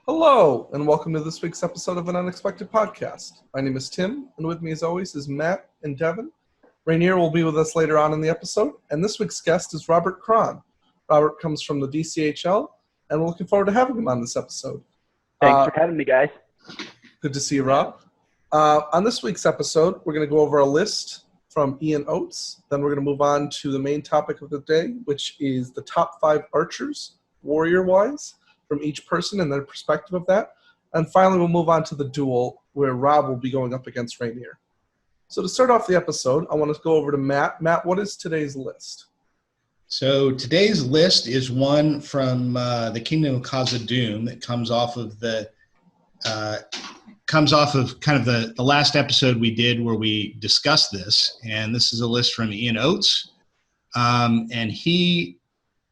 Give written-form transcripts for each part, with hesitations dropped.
Hello, and welcome to this week's episode of An Unexpected Podcast. My name is Tim, and with me as always is Matt and Devin. Rainier will be with us later on in the episode, and this week's guest is Robert Cron. Robert comes from the DCHL, and we're looking forward to having him on this episode. Thanks for having me, guys. Good to see you, Rob. On this week's episode, we're going to go over a list from Ian Oates. Then we're going to move on to the main topic of the day, which is the top 5 archers, warrior-wise, from each person and their perspective of that. And finally, we'll move on to the duel, where Rob will be going up against Rainier. So to start off the episode, I want to go over to Matt. Matt, what is today's list? So today's list is one from the Kingdom of Khazad-dûm that comes off of kind of the last episode we did where we discussed this. And this is a list from Ian Oates. And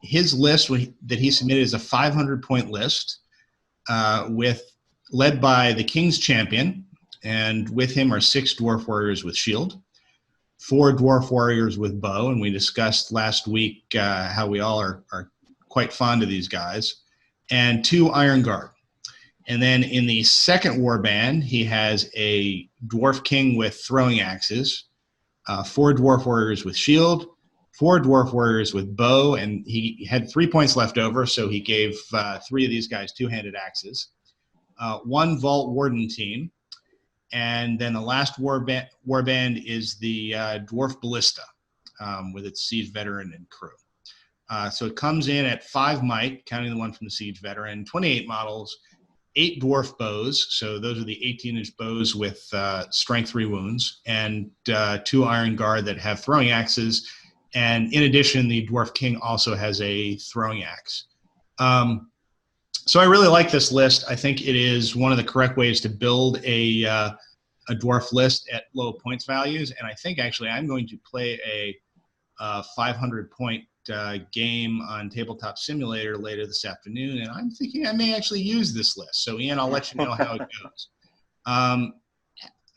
his list that he submitted is a 500-point list led by the King's Champion, and with him are 6 Dwarf Warriors with shield, 4 Dwarf Warriors with bow, and we discussed last week how we all are quite fond of these guys, and 2 Iron Guard. And then in the second warband, he has a Dwarf King with throwing axes, 4 Dwarf Warriors with shield, 4 Dwarf Warriors with bow, and he had 3 points left over, so he gave 3 of these guys two-handed axes. 1 Vault Warden team, and then the last warband is the Dwarf Ballista with its Siege Veteran and crew. So it comes in at 5 might, counting the one from the Siege Veteran, 28 models, 8 Dwarf bows, so those are the 18-inch bows with Strength 3 wounds, and 2 Iron Guard that have throwing axes. And in addition, the Dwarf King also has a throwing axe. So I really like this list. I think it is one of the correct ways to build a dwarf list at low points values. And I think actually I'm going to play a 500-point game on Tabletop Simulator later this afternoon. And I'm thinking I may actually use this list. So Ian, I'll let you know how it goes.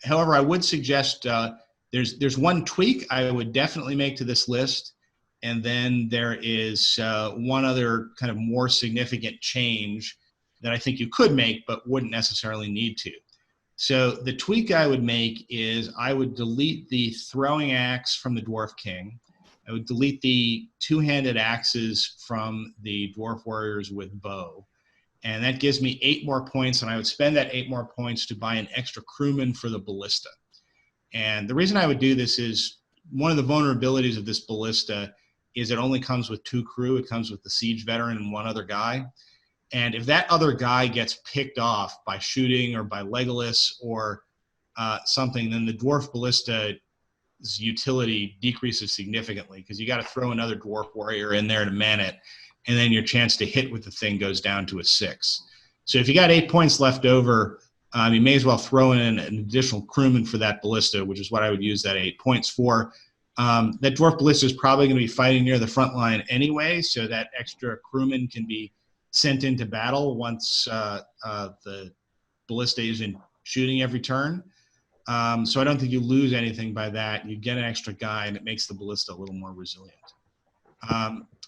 However, I would suggest there's one tweak I would definitely make to this list, and then there is one other kind of more significant change that I think you could make but wouldn't necessarily need to. So the tweak I would make is I would delete the throwing axe from the Dwarf King. I would delete the two-handed axes from the Dwarf Warriors with bow, and that gives me 8 more points, and I would spend that 8 more points to buy an extra crewman for the ballista. And the reason I would do this is one of the vulnerabilities of this ballista is it only comes with 2 crew. It comes with the Siege Veteran and 1 other guy. And if that other guy gets picked off by shooting or by Legolas or something, then the Dwarf Ballista's utility decreases significantly because you got to throw another Dwarf Warrior in there to man it, and then your chance to hit with the thing goes down to a 6. So if you got 8 points left over, you may as well throw in an additional crewman for that ballista, which is what I would use that 8 points for. That Dwarf Ballista is probably going to be fighting near the front line anyway, so that extra crewman can be sent into battle once the ballista isn't shooting every turn. So I don't think you lose anything by that. You get an extra guy, and it makes the ballista a little more resilient.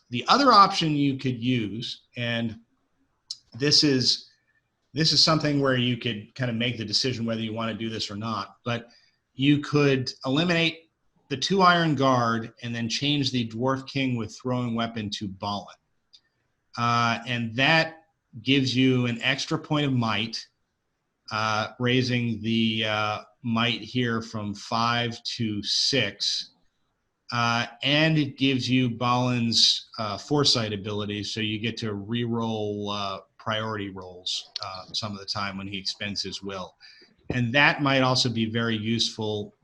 The other option you could use, and this is something where you could kind of make the decision whether you want to do this or not, but you could eliminate the 2 Iron Guard and then change the Dwarf King with throwing weapon to Balin. And that gives you an extra point of might, raising the might here from 5 to 6. And it gives you Balin's foresight ability, so you get to re-roll priority rolls some of the time when he expends his will. And that might also be very useful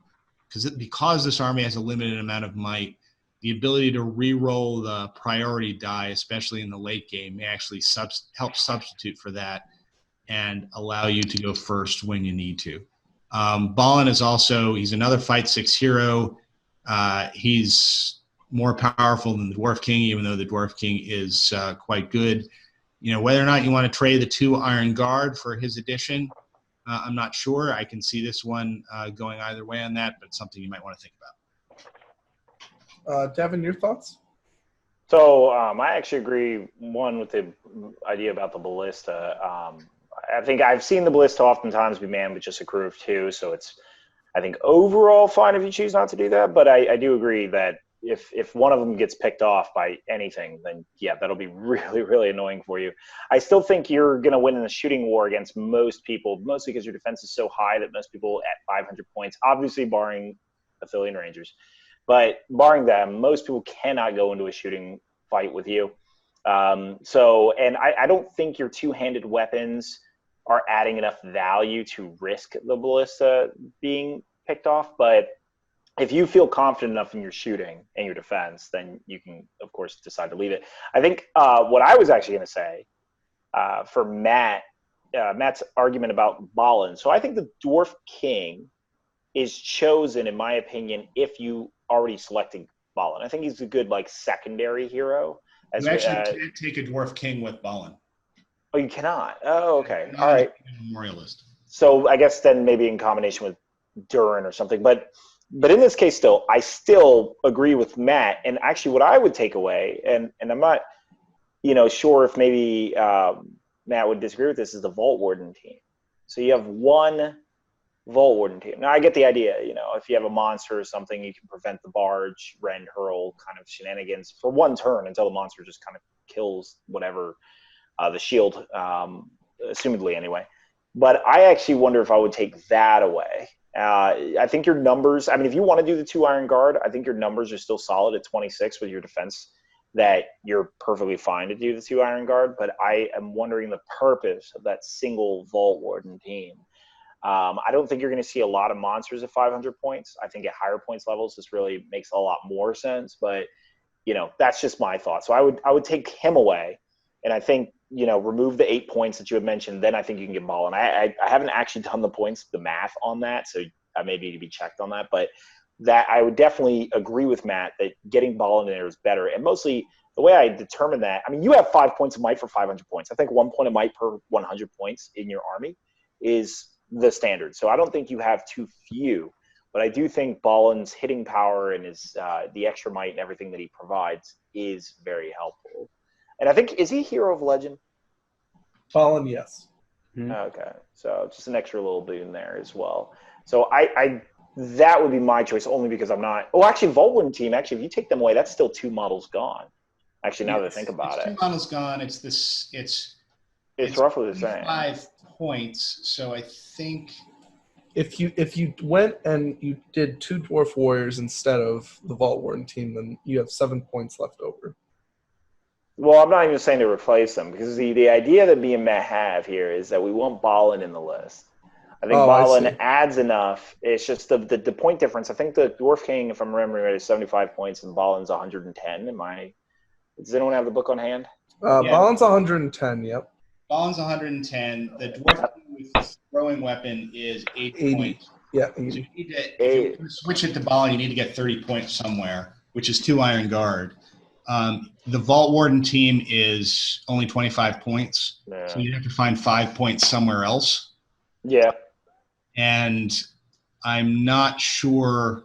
because this army has a limited amount of might. The ability to re-roll the priority die, especially in the late game, may actually help substitute for that and allow you to go first when you need to. Balin is he's another Fight 6 hero. He's more powerful than the Dwarf King, even though the Dwarf King is quite good. You know, whether or not you want to trade the 2 Iron Guard for his addition, I'm not sure. I can see this one going either way on that, but it's something you might want to think about. Devin, your thoughts? So I actually agree, one, with the idea about the ballista. I think I've seen the ballista oftentimes be manned with just a crew of 2, so it's, I think, overall fine if you choose not to do that. But I do agree that if one of them gets picked off by anything, then yeah, that'll be really, really annoying for you. I still think you're going to win in the shooting war against most people, mostly because your defense is so high that most people at 500 points, obviously barring Athelian Rangers, but barring them, most people cannot go into a shooting fight with you. And I don't think your two-handed weapons are adding enough value to risk the ballista being picked off. But if you feel confident enough in your shooting and your defense, then you can, of course, decide to leave it. I think what I was actually going to say for Matt's argument about Balin. So I think the Dwarf King is chosen, in my opinion, if you already selected Balin. I think he's a good secondary hero. You actually can't take a Dwarf King with Balin. Oh, you cannot? Oh, okay. All right. Memorialist. So I guess then maybe in combination with Durin or something. But in this case, I still agree with Matt. And actually what I would take away, and I'm not sure if maybe Matt would disagree with this, is the Vault Warden team. So you have one Vault Warden team. Now I get the idea, if you have a monster or something, you can prevent the barge, rend, hurl kind of shenanigans for one turn until the monster just kind of kills whatever the shield, assumedly anyway. But I actually wonder if I would take that away. I think your numbers, if you want to do the 2 Iron Guard, I think your numbers are still solid at 26 with your defense, that you're perfectly fine to do the 2 Iron Guard. But I am wondering the purpose of that single Vault Warden team. I don't think you're going to see a lot of monsters at 500 points. I think at higher points levels, this really makes a lot more sense. But, that's just my thought. So I would take him away. And I think, remove the 8 points that you had mentioned. Then I think you can get Balin. I haven't actually done the math on that. So I may need to be checked on that. But that I would definitely agree with Matt that getting Balin in there is better. And mostly the way I determine that, you have 5 points of might for 500 points. I think 1 point of might per 100 points in your army is the standard. So I don't think you have too few, but I do think Balin's hitting power and his the extra might and everything that he provides is very helpful. And I think, is he Hero of Legend? Balin, yes. Okay, so just an extra little boon there as well. So I that would be my choice, only because I'm not. Oh, actually, Vault Warden team. Actually, if you take them away, that's still 2 models gone. Actually, now that I think about it, 2 models gone. It's this. It's roughly the same. 5 points. So I think if you went and you did 2 Dwarf Warriors instead of the Vault Warden team, then you have 7 points left over. Well, I'm not even saying to replace them, because the idea that me and Matt have here is that we want Balin in the list. I think Balin adds enough. It's just the point difference. I think the Dwarf King, if I'm remembering right, is 75 points and Balin's 110. Does anyone have the book on hand? Balin's 110, yep. Balin's 110. The Dwarf King with his throwing weapon is 80 points. Yeah, 80. So if you switch it to Balin, you need to get 30 points somewhere, which is 2 Iron Guard. The Vault Warden team is only 25 points, so you have to find 5 points somewhere else. Yeah. And I'm not sure.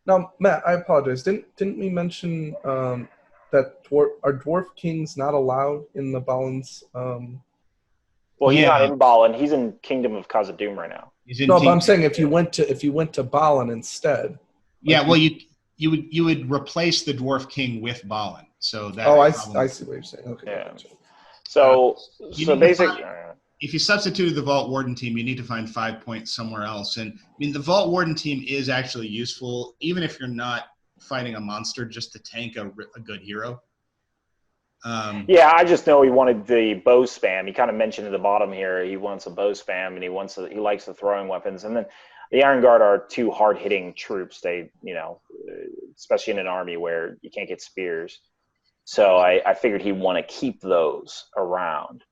Now, Matt, I apologize. Didn't we mention that are Dwarf Kings not allowed in the Balin's? Well, he's not in Balin. He's in Kingdom of Khazad-dûm right now. No, but I'm saying if you went to Balin instead. Yeah, well, you would replace the Dwarf King with Balin. So that. Oh, I see what you're saying. Okay. Yeah. So basically, if you substitute the Vault Warden team, you need to find 5 points somewhere else. And the Vault Warden team is actually useful, even if you're not fighting a monster, just to tank a good hero. Yeah, I just know he wanted the bow spam. He kind of mentioned at the bottom here he wants a bow spam, and he likes the throwing weapons. And then the Iron Guard are 2 hard-hitting troops. They, especially in an army where you can't get spears. So I figured he'd want to keep those around.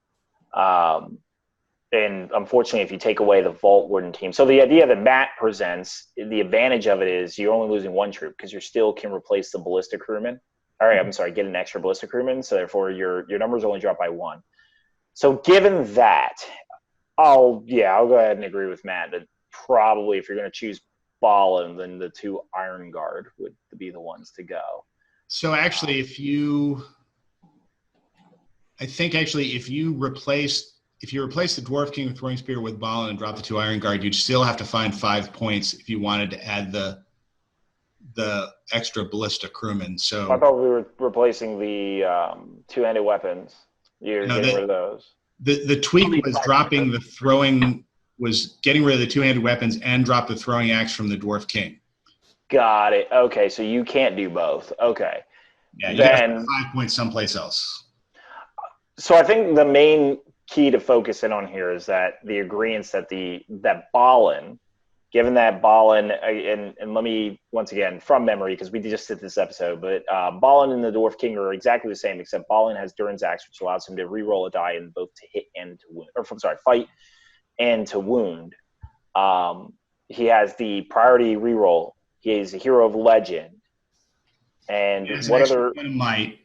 And unfortunately, if you take away the Vault Warden team, so the idea that Matt presents, the advantage of it is you're only losing 1 troop because you still can replace the Ballistic Crewman. All right, I'm sorry, get an extra Ballistic Crewman, so therefore your numbers only drop by 1. So given that, I'll go ahead and agree with Matt that probably if you're going to choose Balin, then the 2 Iron Guard would be the ones to go. So actually, if you replace if you replace the Dwarf King with Throwing Spear with Balin and drop the 2 Iron Guard, you'd still have to find 5 points if you wanted to add the extra Ballista Crewman. So I thought we were replacing the two-handed weapons. You're getting rid of those. The tweak was dropping the throwing, was getting rid of the 2-handed weapons and drop the throwing axe from the Dwarf King. Got it. Okay, so you can't do both. Okay. Yeah, you got 5 points someplace else. So I think the main key to focus in on here is that the agreement that Balin, given that Balin, and let me, once again, from memory, because we just did this episode, but Balin and the Dwarf King are exactly the same, except Balin has Durin's Axe, which allows him to re-roll a die in both to hit and to wound, or I'm sorry, fight and to wound. He has the priority re-roll. He is a hero of legend. And what other? Point of might.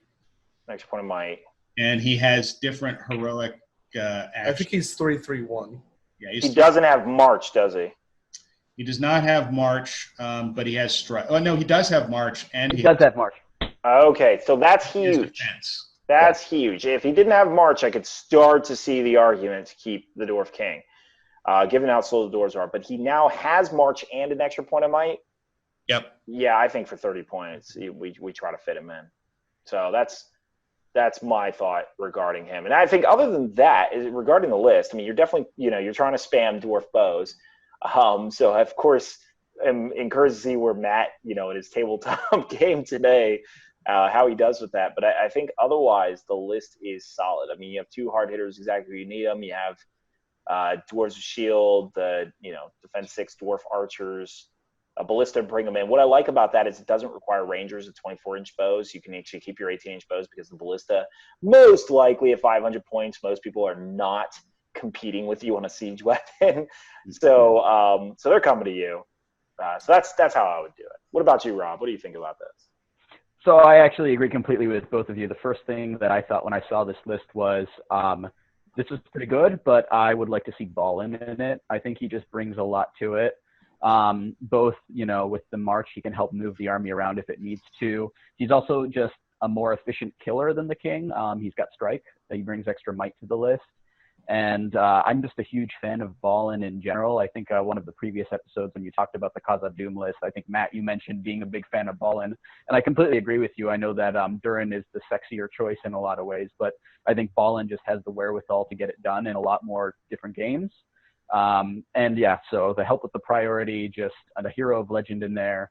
Extra point of might. And he has different heroic actions. I think he's 3-3-1. Yeah, he doesn't have March, does he? He does not have March, but he has Strike. Oh, no, he does have March. And he does have March. Okay, so that's huge. That's huge. If he didn't have March, I could start to see the argument to keep the Dwarf King, given how slow the doors are. But he now has March and an extra point of might. Yep. Yeah, I think for 30 points, we try to fit him in. So that's my thought regarding him. And I think other than that, regarding the list, I mean, you're definitely, you're trying to spam dwarf bows. So of course, I'm encouraged to see where Matt, in his tabletop game today, how he does with that. But I think otherwise the list is solid. I mean, you have 2 hard hitters exactly where you need them. You have Dwarves with Shield, the Defense 6 Dwarf Archers, a Ballista, bring them in. What I like about that is it doesn't require Rangers at 24-inch bows. You can actually keep your 18-inch bows because the Ballista, most likely at 500 points, most people are not competing with you on a siege weapon. So they're coming to you. So that's how I would do it. What about you, Rob? What do you think about this? So I actually agree completely with both of you. The first thing that I thought when I saw this list was this is pretty good, but I would like to see Balin in it. I think he just brings a lot to it. Both, with the March, he can help move the army around if it needs to. He's also just a more efficient killer than the King. He's got Strike. He brings extra might to the list. And I'm just a huge fan of Balin in general. I think one of the previous episodes when you talked about the Khazad-dûm list, I think, Matt, you mentioned being a big fan of Balin. And I completely agree with you. I know that Durin is the sexier choice in a lot of ways, but I think Balin just has the wherewithal to get it done in a lot more different games. And yeah, so the help with the priority, just the hero of legend in there.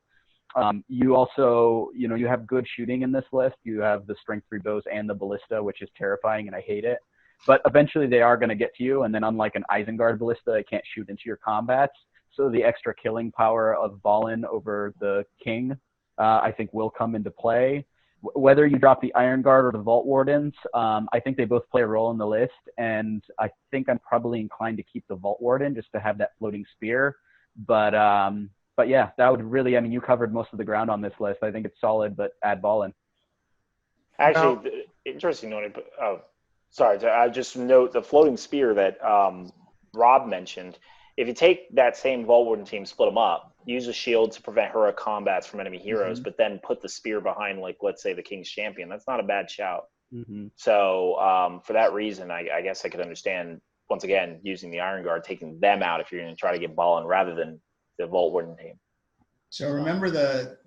You also, you have good shooting in this list. You have the strength 3 bows and the ballista, which is terrifying, and I hate it. But eventually they are going to get to you, and then unlike an Isengard ballista, it can't shoot into your combats. So the extra killing power of Balin over the King, I think, will come into play. Whether you drop the Iron Guard or the Vault Wardens, I think they both play a role in the list, and I think I'm probably inclined to keep the Vault Warden just to have that floating spear. But yeah, that would really, you covered most of the ground on this list. I think it's solid, but add Balin. Actually, interesting note. I just note the floating spear that Rob mentioned. If you take that same Vault Warden team, split them up, use a shield to prevent heroic combats from enemy heroes, but then put the spear behind, like, let's say, the King's Champion. That's not a bad shout. So for that reason, I guess I could understand, once again, using the Iron Guard, taking them out if you're going to try to get Balin rather than the Vault Warden team. So remember the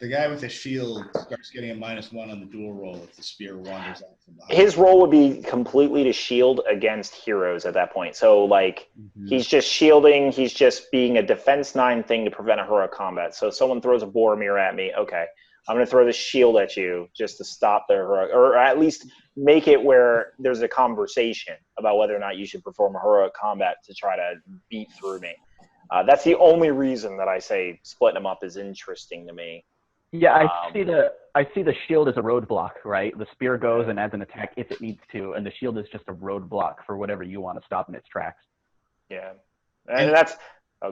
guy with the shield starts getting a -1 on the duel roll if the spear wanders out from behind. His role would be completely to shield against heroes at that point. So, like, he's just shielding. He's just being a defense 9 thing to prevent a heroic combat. So if someone throws a Boromir at me, okay, I'm going to throw the shield at you just to stop their heroic, or at least make it where there's a conversation about whether or not you should perform a heroic combat to try to beat through me. That's the only reason that I say splitting them up is interesting to me. Yeah, I see the shield as a roadblock, right? The spear goes and adds an attack if it needs to, and the shield is just a roadblock for whatever you want to stop in its tracks. Yeah, and that's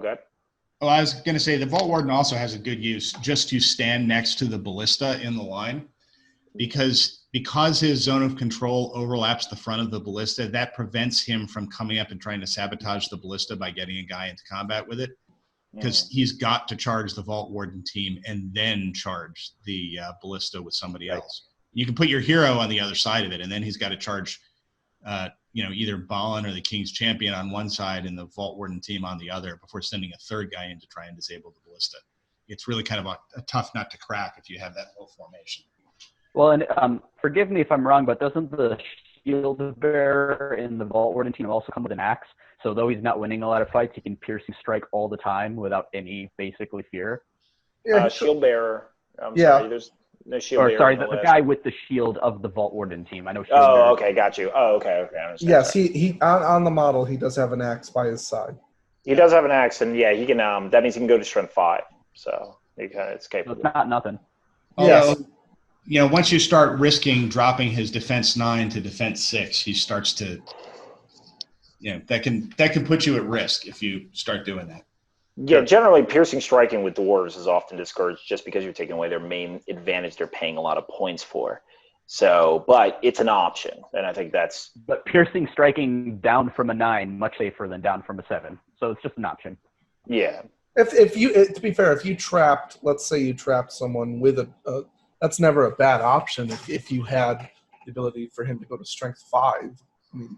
good. Oh, I was going to say the Vault Warden also has a good use just to stand next to the ballista in the line, because his zone of control overlaps the front of the ballista. That prevents him from coming up and trying to sabotage the ballista by getting a guy into combat with it, because he's got to charge the Vault Warden team and then charge the ballista with somebody else. You can put your hero on the other side of it, and then he's got to charge either Balin or the King's Champion on one side and the Vault Warden team on the other before sending a third guy in to try and disable the ballista. It's really kind of a tough nut to crack if you have that whole formation. Well, and forgive me if I'm wrong, but doesn't the shield bearer in the Vault Warden team also come with an axe? So though he's not winning a lot of fights, he can piercing strike all the time without any basically fear. Yeah, Shield bearer. Yeah. Sorry, there's no shield bearer. Or sorry, on the the list. guy with the shield of the Vault Warden team. I know. Shield Oh, bearer. okay, got you. Oh, okay, I understand. yes, Sorry. he on the model he does have an axe by his side. He does have an axe, and yeah, he can. That means he can go to strength 5. So it's So capable. it's not nothing. Yes. Although, once you start risking dropping his defense 9 to defense 6, he starts to, that can put you at risk if you start doing that. Yeah, generally piercing striking with dwarves is often discouraged just because you're taking away their main advantage they're paying a lot of points for. So, but it's an option, and I think that's... But piercing striking down from a 9 much safer than down from a 7. So it's just an option. Yeah. If you, to be fair, if you trapped, let's say you trapped someone with that's never a bad option if you had the ability for him to go to strength 5. I mean,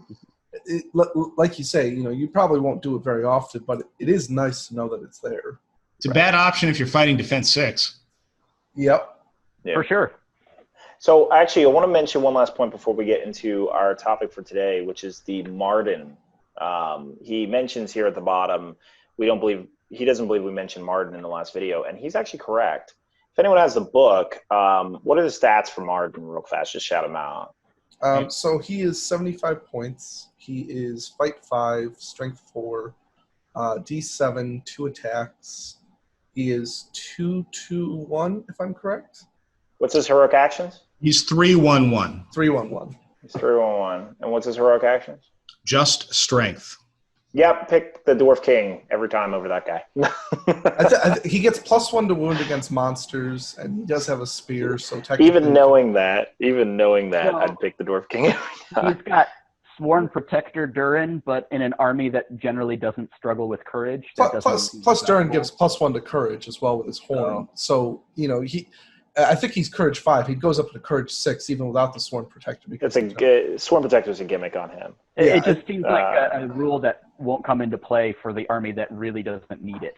like you say, you probably won't do it very often, but it is nice to know that it's there. It's a bad option if you're fighting defense 6. Yep. Yeah. For sure. So actually, I want to mention one last point before we get into our topic for today, which is the Marden. He mentions here at the bottom, he doesn't believe we mentioned Marden in the last video, and he's actually correct. If anyone has the book, what are the stats for Marden real fast? Just shout them out. So he is 75 points. He is fight 5, strength 4, D7, 2 attacks. He is 2-2-1, if I'm correct. What's his heroic actions? He's 3-1-1. 3-1-1. He's 3-1-1. And what's his heroic actions? Just strength. Yep, pick the Dwarf King every time over that guy. He gets +1 to wound against monsters, and he does have a spear. So technically, even knowing that, Well, I'd pick the Dwarf King every time. He's got Sworn Protector Durin, but in an army that generally doesn't struggle with courage. Plus Durin gives +1 to courage as well with his horn. Oh. So I think he's courage 5. He goes up to courage 6 even without the Sworn Protector. It's a good Sworn Protector is a gimmick on him. It just seems like a rule that won't come into play for the army that really doesn't need it.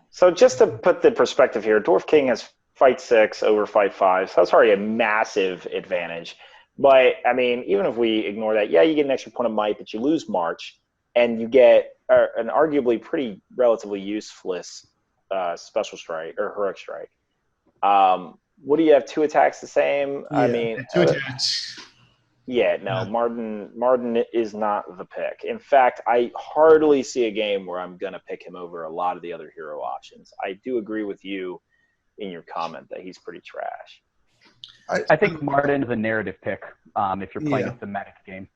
So just to put the perspective here, Dwarf King has fight 6 over fight 5. So that's already a massive advantage. But, I mean, even if we ignore that, yeah, you get an extra point of might, but you lose March, and you get an arguably pretty relatively useless special strike or heroic strike. What do you have? 2 attacks the same? Yeah, I mean, 2 attacks. Yeah, no, Yeah. Marden is not the pick. In fact, I hardly see a game where I'm going to pick him over a lot of the other hero options. I do agree with you in your comment that he's pretty trash. I think Marden is a narrative pick if you're playing a thematic game.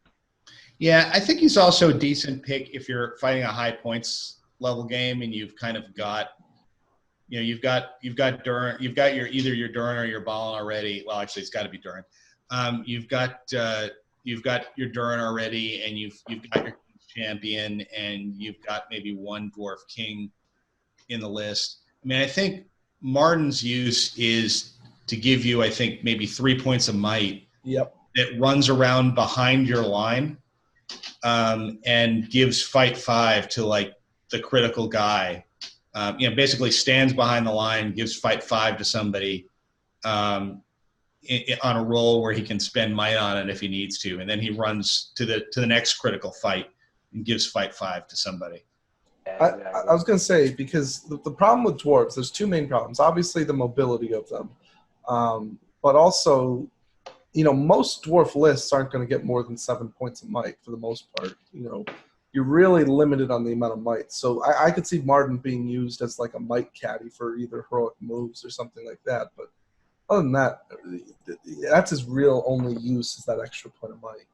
Yeah, I think he's also a decent pick if you're fighting a high points level game and you've kind of got, you've got Durin, you've got either your Durin or your Balin already. Well, actually, it's got to be Durin. You've got your Durin already, and you've got your champion, and you've got maybe one Dwarf King in the list. I mean, I think Marden's use is to give you, I think, maybe 3 points of might. Yep. That runs around behind your line, and gives fight 5 to like the critical guy. Basically stands behind the line, gives fight 5 to somebody. On a roll where he can spend might on it if he needs to, and then he runs to the next critical fight and gives fight 5 to somebody. I was going to say, because the problem with dwarves, there's 2 main problems. Obviously, the mobility of them, but also, most dwarf lists aren't going to get more than 7 points of might for the most part. You're really limited on the amount of might. So I could see Marden being used as like a might caddy for either heroic moves or something like that, but other than that, that's his real only use is that extra point of might.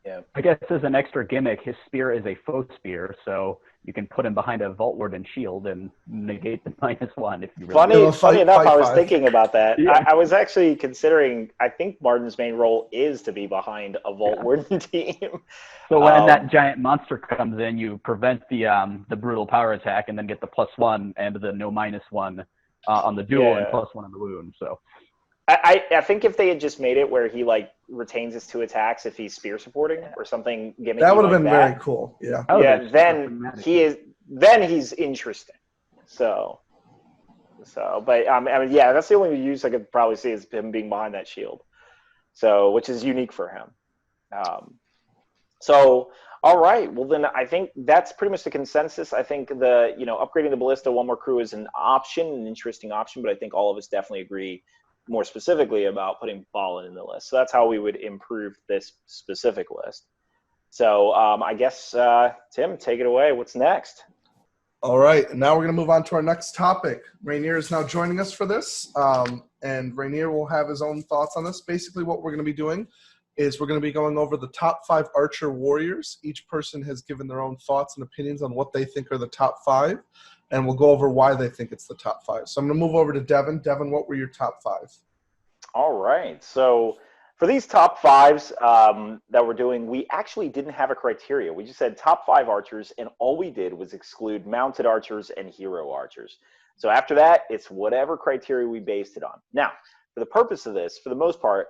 Yeah. I guess as an extra gimmick, his spear is a faux spear, so you can put him behind a Vault Warden shield and negate the -1 if you really Funny enough, I was 5. thinking about that. Yeah. I was actually considering, I think Marden's main role is to be behind a Vault Warden team. So when that giant monster comes in, you prevent the brutal power attack and then get the +1 and the no -1 on the duel and +1 on the wound. So I think if they had just made it where he like retains his 2 attacks if he's spear supporting or something gimmicky That would have like been that, very cool. Yeah. That yeah, was then he's interesting. So, but I mean, yeah, that's the only use I could probably see is him being behind that shield. So, which is unique for him. So, all right. Well, then I think that's pretty much the consensus. I think upgrading the ballista one more crew is an option, an interesting option, but I think all of us definitely agree more specifically about putting Balin in the list. So that's how we would improve this specific list. So I guess, Tim, take it away. What's next? All right, and now we're going to move on to our next topic. Rainier is now joining us for this, and Rainier will have his own thoughts on this. Basically, what we're going to be doing is we're going to be going over the top 5 Archer warriors. Each person has given their own thoughts and opinions on what they think are the top 5, and we'll go over why they think it's the top 5. So I'm going to move over to Devin. Devin, what were your top 5? All right, so for these top 5s that we're doing, we actually didn't have a criteria. We just said top 5 archers, and all we did was exclude mounted archers and hero archers. So after that, it's whatever criteria we based it on. Now, for the purpose of this, for the most part,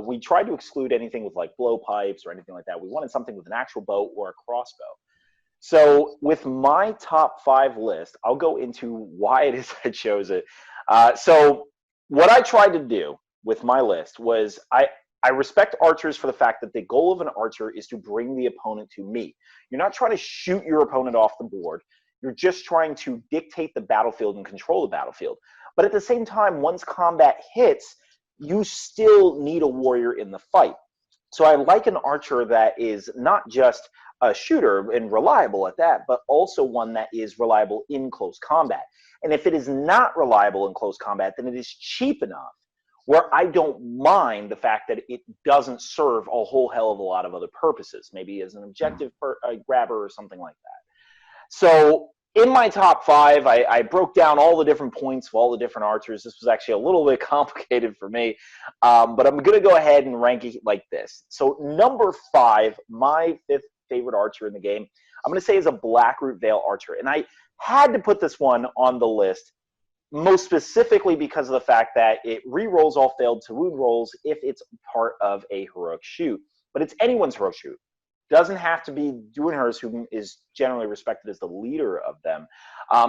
we tried to exclude anything with like blowpipes or anything like that. We wanted something with an actual bow or a crossbow. So with my top 5 list, I'll go into why it is I chose it. So what I tried to do with my list was I respect archers for the fact that the goal of an archer is to bring the opponent to me. You're not trying to shoot your opponent off the board. You're just trying to dictate the battlefield and control the battlefield. But at the same time, once combat hits, you still need a warrior in the fight. So I like an archer that is not just a shooter and reliable at that, but also one that is reliable in close combat. And if it is not reliable in close combat, then it is cheap enough where I don't mind the fact that it doesn't serve a whole hell of a lot of other purposes, maybe as an objective grabber or something like that. So in my top 5, I broke down all the different points of all the different archers. This was actually a little bit complicated for me, but I'm going to go ahead and rank it like this. So number 5, my 5th favorite archer in the game, I'm going to say is a Blackroot Vale Archer. And I had to put this one on the list, most specifically because of the fact that it re-rolls all failed to wound rolls if it's part of a heroic shoot. But it's anyone's heroic shoot. Doesn't have to be Duenhur's, who is generally respected as the leader of them.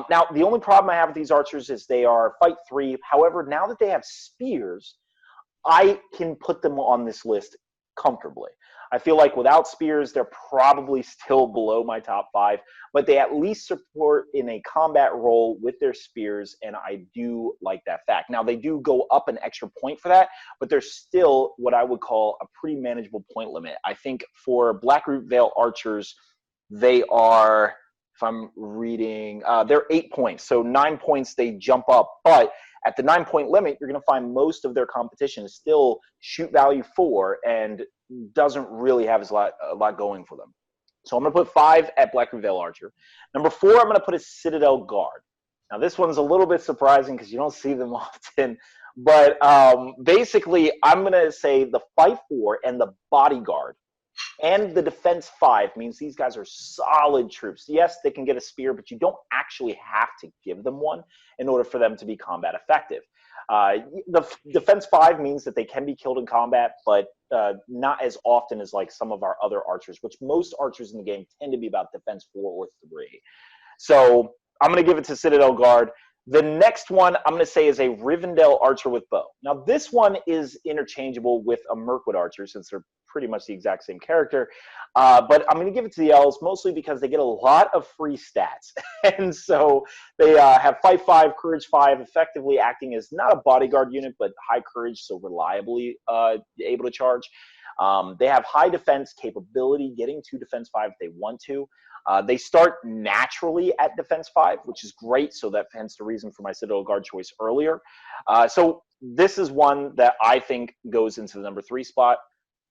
Now, the only problem I have with these archers is they are fight 3. However, now that they have spears, I can put them on this list comfortably. I feel like without spears, they're probably still below my top 5, but they at least support in a combat role with their spears, and I do like that fact. Now, they do go up an extra point for that, but they're still what I would call a pretty manageable point limit. I think for Blackroot Vale Archers, they are, if I'm reading, they're 8 points. So 9 points, they jump up, but at the 9-point limit, you're going to find most of their competition is still shoot value 4 and doesn't really have a lot going for them. So I'm going to put 5 at Blackroot Vale Archer. Number 4, I'm going to put a Citadel Guard. Now, this one's a little bit surprising because you don't see them often. But basically, I'm going to say the fight 4 and the bodyguard and the defense 5 means these guys are solid troops. Yes, they can get a spear, but you don't actually have to give them one in order for them to be combat effective. The defense 5 means that they can be killed in combat, but not as often as like some of our other archers, which most archers in the game tend to be about defense 4 or 3. So I'm going to give it to Citadel Guard. The next one I'm going to say is a Rivendell Archer with bow. Now, this one is interchangeable with a Mirkwood Archer since they're pretty much the exact same character. But I'm going to give it to the elves mostly because they get a lot of free stats. And so they have fight 5, courage 5, effectively acting as not a bodyguard unit, but high courage, so reliably able to charge. They have high defense capability, getting to defense 5 if they want to. They start naturally at defense 5, which is great. So that hence the reason for my Citadel Guard choice earlier. So this is one that I think goes into the number 3 spot.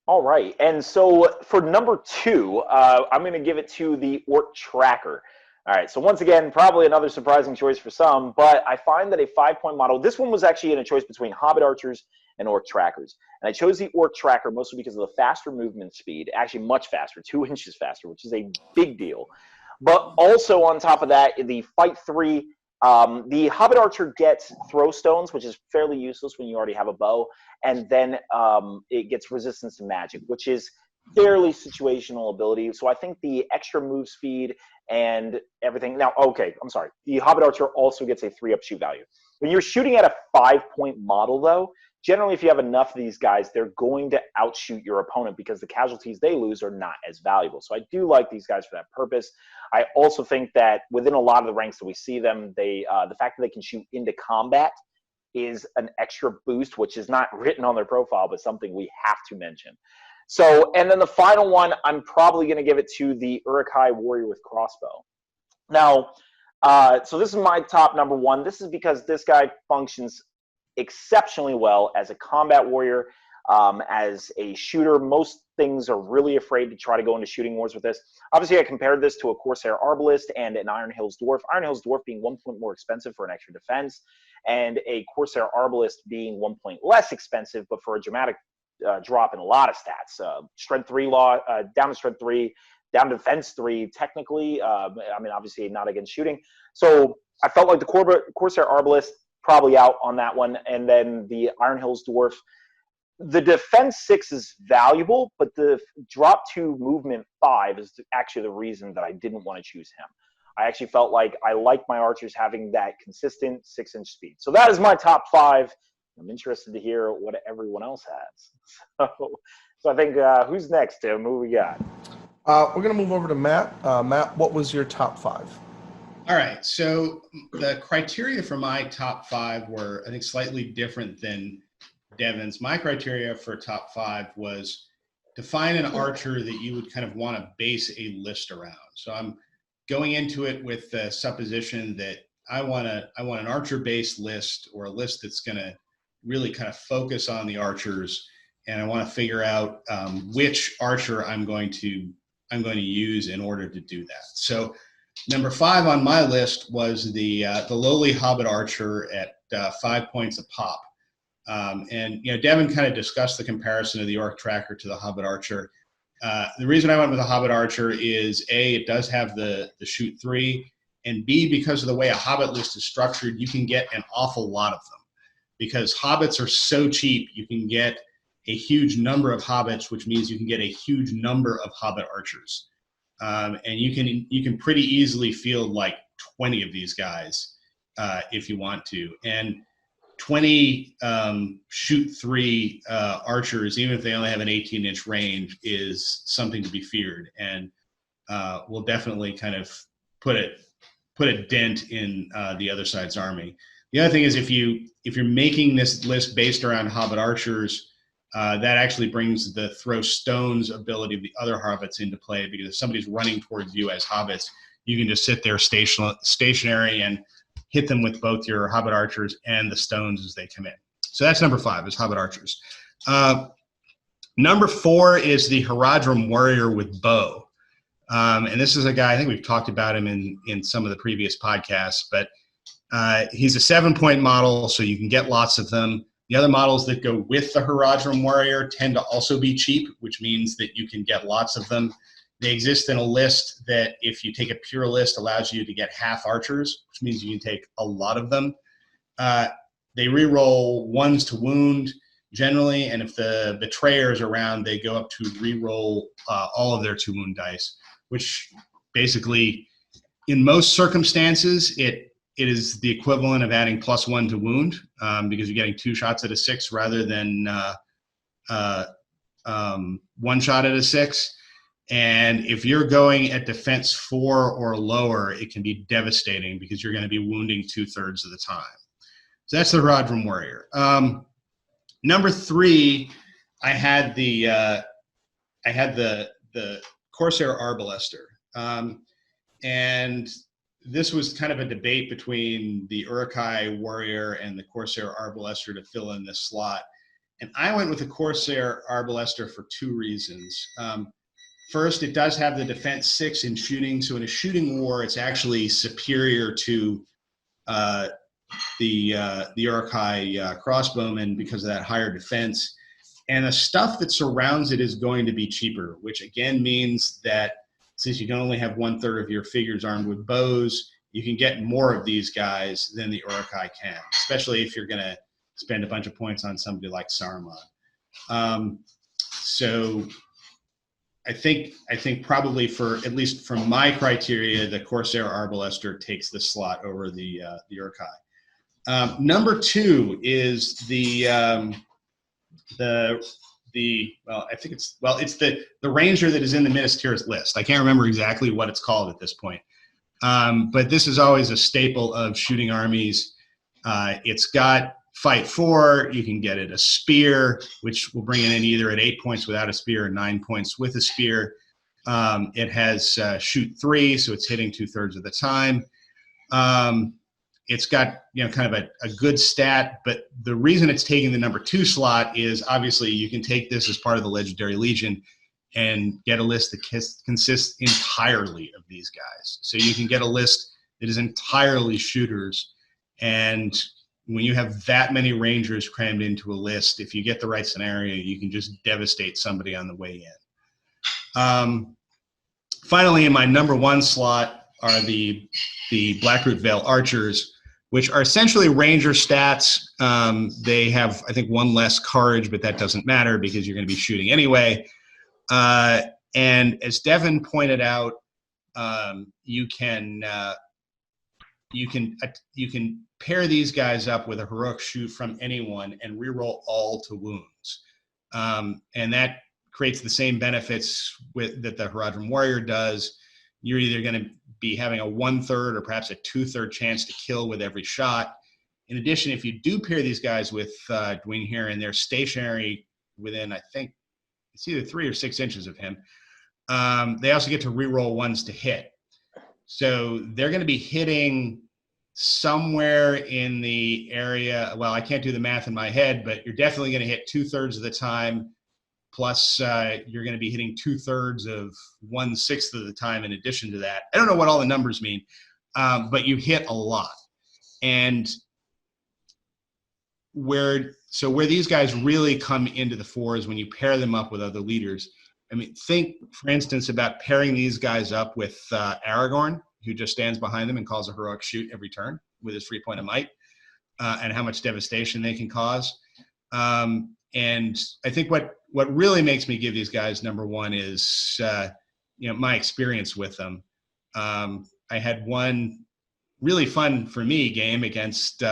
All right. And so for number 2, I'm going to give it to the Orc Tracker. All right. So once again, probably another surprising choice for some, but I find that a 5-point model, this one was actually in a choice between Hobbit Archers and Orc Trackers. And I chose the Orc Tracker mostly because of the faster movement speed, actually much faster, 2 inches faster, which is a big deal. But also on top of that, the fight 3 The Hobbit Archer gets throw stones, which is fairly useless when you already have a bow, and then it gets resistance to magic, which is fairly situational ability. So I think the extra move speed and everything. Now, okay, I'm sorry. The Hobbit Archer also gets a 3-up shoot value. When you're shooting at a 5-point model, though, generally if you have enough of these guys, they're going to outshoot your opponent because the casualties they lose are not as valuable. So I do like these guys for that purpose. I also think that within a lot of the ranks that we see them, the fact that they can shoot into combat is an extra boost, which is not written on their profile, but something we have to mention. So, and then the final one, I'm probably going to give it to the Urukai Warrior with Crossbow. Now, so this is my top number one. This is because this guy functions exceptionally well as a combat warrior, as a shooter. Most things are really afraid to try to go into shooting wars with this. Obviously, I compared this to a Corsair Arbalest and an Iron Hills Dwarf. Iron Hills Dwarf being 1 point more expensive for an extra defense, and a Corsair Arbalest being 1 point less expensive, but for a dramatic drop in a lot of stats. Strength 3 down to Strength 3, down to Defense 3, technically. I mean, obviously not against shooting. So I felt like the Corsair Arbalest probably out on that one. And then the Iron Hills Dwarf, the Defense 6 is valuable, but the drop to Movement 5 is actually the reason that I didn't want to choose him. I actually felt like I like my archers having that consistent 6-inch speed. So that is my top 5. I'm interested to hear what everyone else has. So I think, who's next, Tim? Who we got? We're going to move over to Matt. Matt, what was your top 5? All right. So the criteria for my top 5 were, I think, slightly different than Devin's. My criteria for top 5 was to find an archer that you would kind of want to base a list around. So I'm going into it with the supposition that I want an archer-based list, or a list that's going to really kind of focus on the archers, and I want to figure out which archer I'm going to use in order to do that. So number 5 on my list was the lowly Hobbit Archer at 5 points a pop. And Devin kind of discussed the comparison of the Orc Tracker to the Hobbit Archer. The reason I went with the Hobbit Archer is A, it does have the shoot 3, and B, because of the way a Hobbit list is structured, you can get an awful lot of them. Because hobbits are so cheap, you can get a huge number of hobbits, which means you can get a huge number of Hobbit Archers. And you can pretty easily field like 20 of these guys if you want to. And 20 shoot 3 archers, even if they only have an 18-inch range, is something to be feared, and will definitely kind of put a dent in the other side's army. The other thing is, if you're making this list based around Hobbit Archers, that actually brings the throw stones ability of the other hobbits into play, because if somebody's running towards you as hobbits, you can just sit there stationary and hit them with both your Hobbit Archers and the stones as they come in. So that's number 5, is Hobbit Archers. Number 4 is the Haradrim Warrior with bow. And this is a guy, I think we've talked about him in some of the previous podcasts, but he's a 7-point model, so you can get lots of them. The other models that go with the Haradrim Warrior tend to also be cheap, which means that you can get lots of them. They exist in a list that, if you take a pure list, allows you to get half archers, which means you can take a lot of them. They reroll 1s to wound generally, and if the betrayer is around, they go up to reroll all of their 2 wound dice, which basically, in most circumstances, it is the equivalent of adding +1 to wound, because you're getting 2 shots at a 6 rather than 1 shot at a 6. And if you're going at defense 4 or lower, it can be devastating, because you're going to be wounding 2/3 of the time. So that's the Haradrim Warrior. Number 3, I had the Corsair Arbolester, and this was kind of a debate between the Urukai Warrior and the Corsair Arbolester to fill in this slot. And I went with the Corsair Arbolester for 2 reasons. First, it does have the defense 6 in shooting. So in a shooting war, it's actually superior to the Urukai crossbowmen because of that higher defense. And the stuff that surrounds it is going to be cheaper, which again means that since you can only have 1/3 of your figures armed with bows, you can get more of these guys than the Urukai can, especially if you're going to spend a bunch of points on somebody like Saruman. So I think probably, for at least from my criteria, the Corsair Arbolester takes the slot over the Urukai. Number 2 is it's the Ranger that is in the Minas Tirith list. I can't remember exactly what it's called at this point. But this is always a staple of shooting armies. It's got Fight 4. You can get it a spear, which will bring it in either at 8 points without a spear or 9 points with a spear. It has Shoot 3, so it's hitting 2/3 of the time. It's got kind of a good stat, but the reason it's taking the number 2 slot is obviously you can take this as part of the Legendary Legion and get a list that consists entirely of these guys. So you can get a list that is entirely shooters, and when you have that many Rangers crammed into a list, if you get the right scenario, you can just devastate somebody on the way in. Finally, in my number 1 slot are the Blackroot Archers, which are essentially Ranger stats. They have, I think, 1 less courage, but that doesn't matter because you're going to be shooting anyway. And as Devin pointed out, you can pair these guys up with a heroic shoot from anyone and reroll all to wounds, and that creates the same benefits that the Hobbit Warrior does. You're either going to be having a 1/3 or perhaps a 2/3 chance to kill with every shot. In addition, if you do pair these guys with Dwayne here and they're stationary within, I think it's either 3 or 6 inches of him, they also get to reroll 1s to hit. So they're going to be hitting somewhere in the area. Well, I can't do the math in my head, but you're definitely going to hit 2/3 of the time. Plus, you're going to be hitting 2/3 of 1/6 of the time in addition to that. I don't know what all the numbers mean, but you hit a lot. And where these guys really come into the fore is when you pair them up with other leaders. I mean, think, for instance, about pairing these guys up with Aragorn, who just stands behind them and calls a heroic shoot every turn with his 3 point of might, and how much devastation they can cause. And I think what really makes me give these guys number 1 is my experience with them. I had one really fun for me game against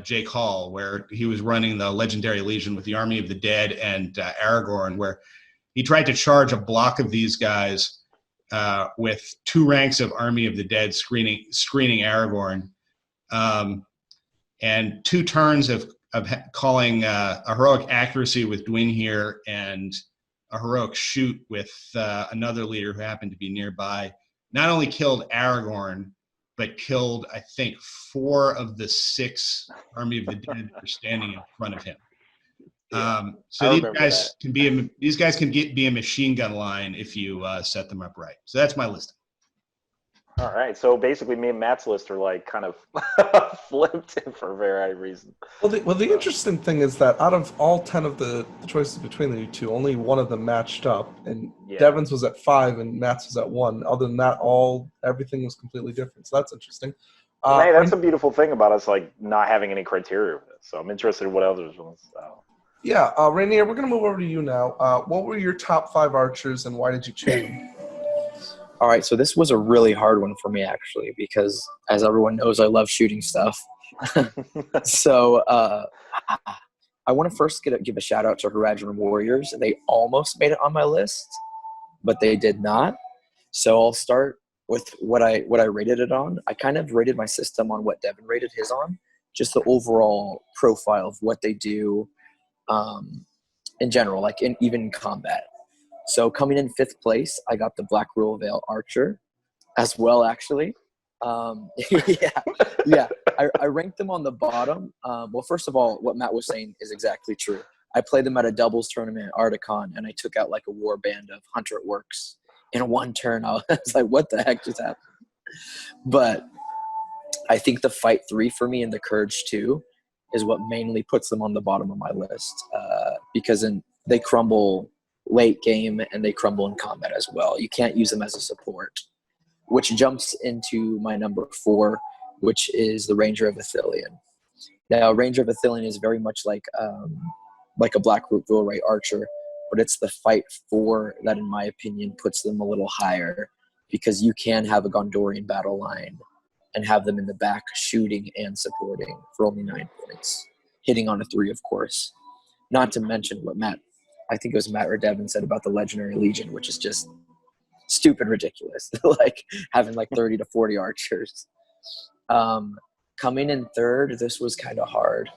Jake Hall, where he was running the Legendary Legion with the Army of the Dead and Aragorn, where he tried to charge a block of these guys with 2 ranks of Army of the Dead screening Aragorn, and 2 turns of calling a heroic accuracy with Dwyn here and a heroic shoot with another leader who happened to be nearby. Not only killed Aragorn, but killed, I think, 4 of the 6 Army of the Dead that were standing in front of him. So these guys can be a machine gun line if you set them up right. So that's my list. All right. So basically, me and Matt's list are like kind of flipped for various reasons. Well, the interesting thing is that out of all 10 of the choices between the 2, only one of them matched up, and Devin's was at 5 and Matt's was at 1. Other than that, everything was completely different. So that's interesting. Hey, that's a beautiful thing about us, like not having any criteria with it. So I'm interested in what others ones. Yeah, Rainier, we're going to move over to you now. What were your top 5 archers, and why did you choose them? All right, so this was a really hard one for me, actually, because as everyone knows, I love shooting stuff. So I want to first give a shout out to Hobbit Warriors. They almost made it on my list, but they did not. So I'll start with what I rated it on. I kind of rated my system on what Devin rated his on, just the overall profile of what they do in general, like even in combat. So coming in 5th place, I got the Blackroot Archer as well, actually. Yeah. I ranked them on the bottom. Well, first of all, what Matt was saying is exactly true. I played them at a doubles tournament at Articon, and I took out like a war band of Hunter at Works in 1 turn. I was like, what the heck just happened? But I think the Fight 3 for me and the Courage 2 is what mainly puts them on the bottom of my list, because they crumble late game and they crumble in combat as well. You can't use them as a support. which jumps into my number 4, which is the Ranger of Ithilien. Now, Ranger of Ithilien is very much like a Blackroot Duel Archer, but it's the fight 4 that, in my opinion, puts them a little higher, because you can have a Gondorian battle line and have them in the back shooting and supporting for only 9 points, hitting on a 3, of course. Not to mention what I think it was Matt or Devin said about the Legendary Legion, which is just stupid ridiculous, like having like 30 to 40 archers. Coming in third, this was kind of hard.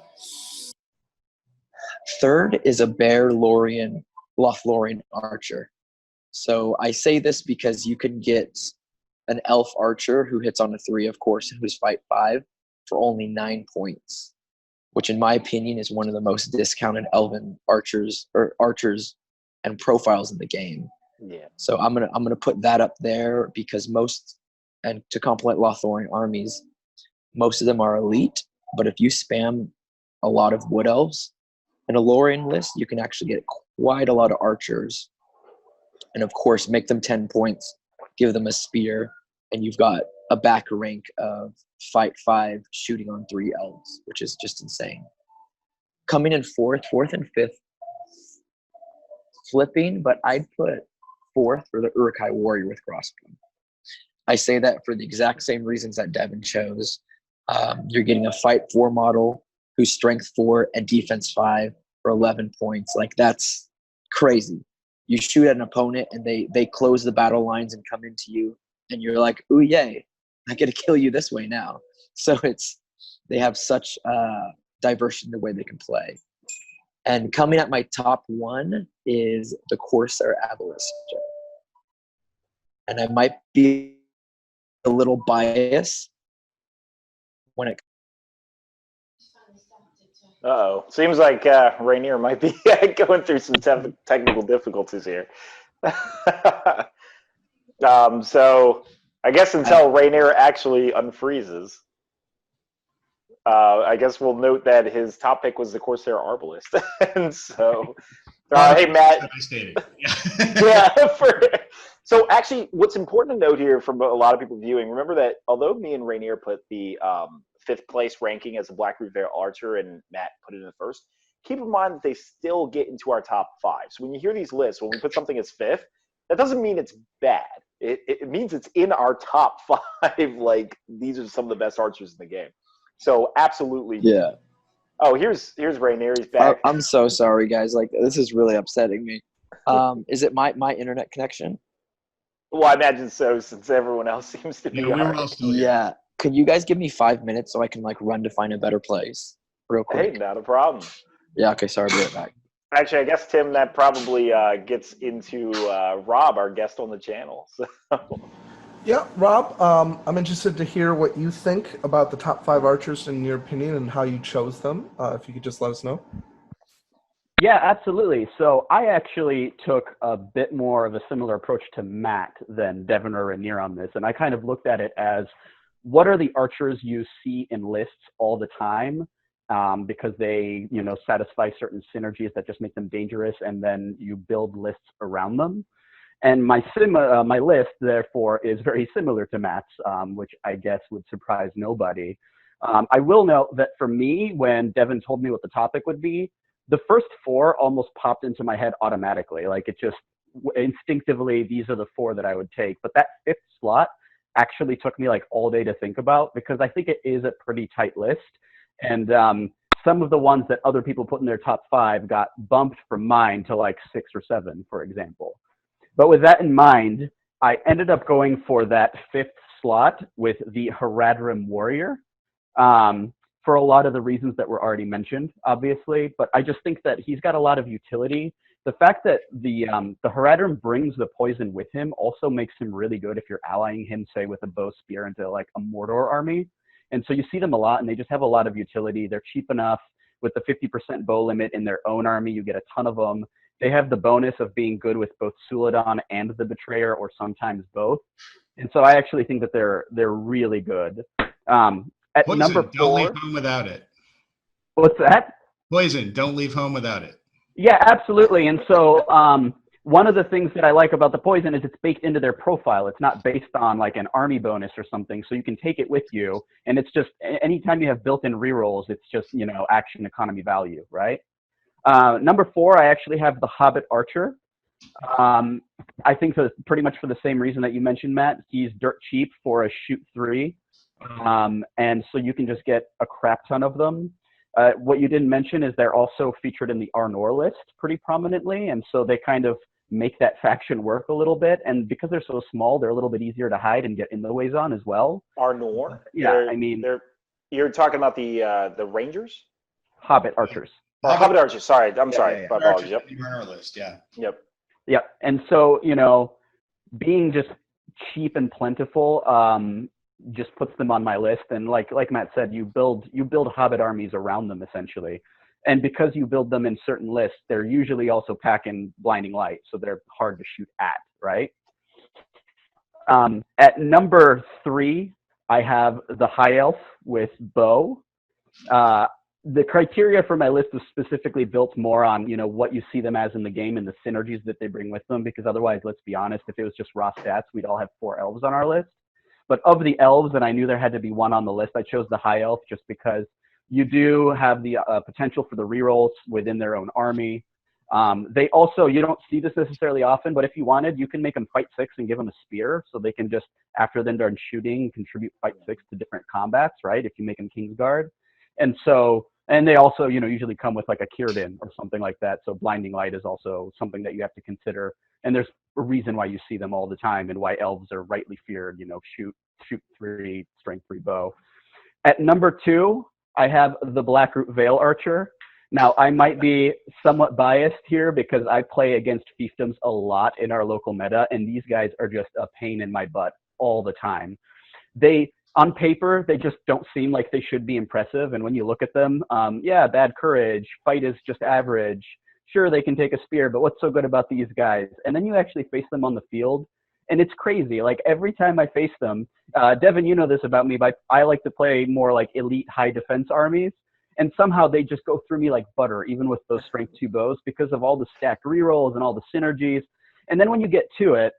Third is a Bear Lothlorien Archer. So I say this because you can get an Elf Archer who hits on a 3, of course, and who's fight 5 for only 9 points, which in my opinion is one of the most discounted Elven archers and profiles in the game. Yeah. So I'm gonna put that up there because and to complement Lothlorien armies, most of them are elite. But if you spam a lot of Wood Elves in a Lorien list, you can actually get quite a lot of archers, and of course make them 10 points, give them a spear, and you've got a back rank of fight 5 shooting on 3 elves, which is just insane. Coming in fourth and fifth, flipping, but I'd put 4th for the Urukai Warrior with Crossbow. I say that for the exact same reasons that Devin chose. You're getting a fight 4 model who's strength 4 and defense 5 for 11 points. Like, that's crazy. You shoot at an opponent and they close the battle lines and come into you, and you're like, ooh, yay, I get to kill you this way now. So they have such diversity in the way they can play. And coming at my top 1 is the Corsair Arbolester. And I might be a little biased when it. Uh-oh. Seems like Rainier might be going through some technical difficulties here. So I guess until Rainier actually unfreezes, I guess we'll note that his top pick was the Corsair Arbolist. And so, hey, Matt. I stated. Yeah. So actually, what's important to note here from a lot of people viewing, remember that although me and Rainier put the 5th place ranking as a Blackroot Archer and Matt put it in 1st, keep in mind that they still get into our top 5. So when you hear these lists, when we put something as 5th, that doesn't mean it's bad. It means it's in our top 5. Like, these are some of the best archers in the game. So absolutely. Yeah. Oh, here's Rainier. He's back. I'm so sorry, guys. Like, this is really upsetting me. Is it my internet connection? Well, I imagine so, since everyone else seems to be. Yeah, we were all still here. Yeah. Could you guys give me 5 minutes so I can like run to find a better place real quick? Hey, not a problem. Yeah. Okay. Sorry. I'll be right back. Actually, I guess, Tim, that probably gets into Rob, our guest on the channel. So. Yeah, Rob, I'm interested to hear what you think about the top 5 archers in your opinion and how you chose them. If you could just let us know. Yeah, absolutely. So I actually took a bit more of a similar approach to Matt than Devin or Rainier on this. And I kind of looked at it as, what are the archers you see in lists all the time? Because they, satisfy certain synergies that just make them dangerous, and then you build lists around them. And my list, therefore, is very similar to Matt's, which I guess would surprise nobody. I will note that for me, when Devin told me what the topic would be, the first 4 almost popped into my head automatically. Like, it just instinctively, these are the 4 that I would take. But that 5th slot actually took me like all day to think about, because I think it is a pretty tight list. And some of the ones that other people put in their top 5 got bumped from mine to like 6 or 7, for example. But with that in mind, I ended up going for that 5th slot with the Horadrim Warrior, for a lot of the reasons that were already mentioned, obviously. But I just think that he's got a lot of utility. The fact that the Horadrim brings the poison with him also makes him really good if you're allying him, say, with a bow spear into like a Mordor army. And so you see them a lot, and they just have a lot of utility. They're cheap enough. With the 50% bow limit in their own army, you get a ton of them. They have the bonus of being good with both Suladan and the Betrayer, or sometimes both. And so I actually think that they're really good. At Poison, number 4, don't leave home without it. What's that? Poison, don't leave home without it. Yeah, absolutely. And so one of the things that I like about the poison is it's baked into their profile. It's not based on like an army bonus or something, so you can take it with you. And it's just anytime you have built-in rerolls, it's just, you know, action economy value, right? Number 4, I actually have the Hobbit Archer. I think that pretty much for the same reason that you mentioned, Matt. He's dirt cheap for a shoot 3, and so you can just get a crap ton of them. What you didn't mention is they're also featured in the Arnor list pretty prominently, and so they kind of make that faction work a little bit. And because they're so small, they're a little bit easier to hide and get in the ways on as well. Arnor? Yeah, you're talking about the Rangers? Hobbit Archers. Hobbit Archers, sorry. I'm sorry. My apologies. Yep. Our list, yeah. Yep. Yep. And so, you know, being just cheap and plentiful just puts them on my list. And like Matt said, you build Hobbit armies around them essentially. And because you build them in certain lists, they're usually also packing blinding light, so they're hard to shoot at, right? At number 3, I have the High Elf with bow. The criteria for my list was specifically built more on, you know, what you see them as in the game and the synergies that they bring with them, because otherwise, let's be honest, if it was just raw stats, we'd all have 4 elves on our list. But of the elves, and I knew there had to be one on the list, I chose the High Elf just because you do have the potential for the rerolls within their own army. They also, you don't see this necessarily often, but if you wanted, you can make them fight 6 and give them a spear, so they can just, after they're done shooting, contribute fight 6 to different combats, right, if you make them Kingsguard. And so, and they also, you know, usually come with like a Círdan or something like that, so blinding light is also something that you have to consider. And there's a reason why you see them all the time and why elves are rightly feared, you know, shoot 3, strength 3 bow. At number 2, I have the Blackroot Veil Archer. Now, I might be somewhat biased here because I play against fiefdoms a lot in our local meta, and these guys are just a pain in my butt all the time. They, on paper, they just don't seem like they should be impressive, and when you look at them, yeah, bad courage, fight is just average. Sure, they can take a spear, but what's so good about these guys? And then you actually face them on the field, and it's crazy. Like, every time I face them, Devin, you know this about me, but I like to play more like elite high defense armies. And somehow they just go through me like butter, even with those strength 2 bows, because of all the stacked rerolls and all the synergies. And then when you get to it,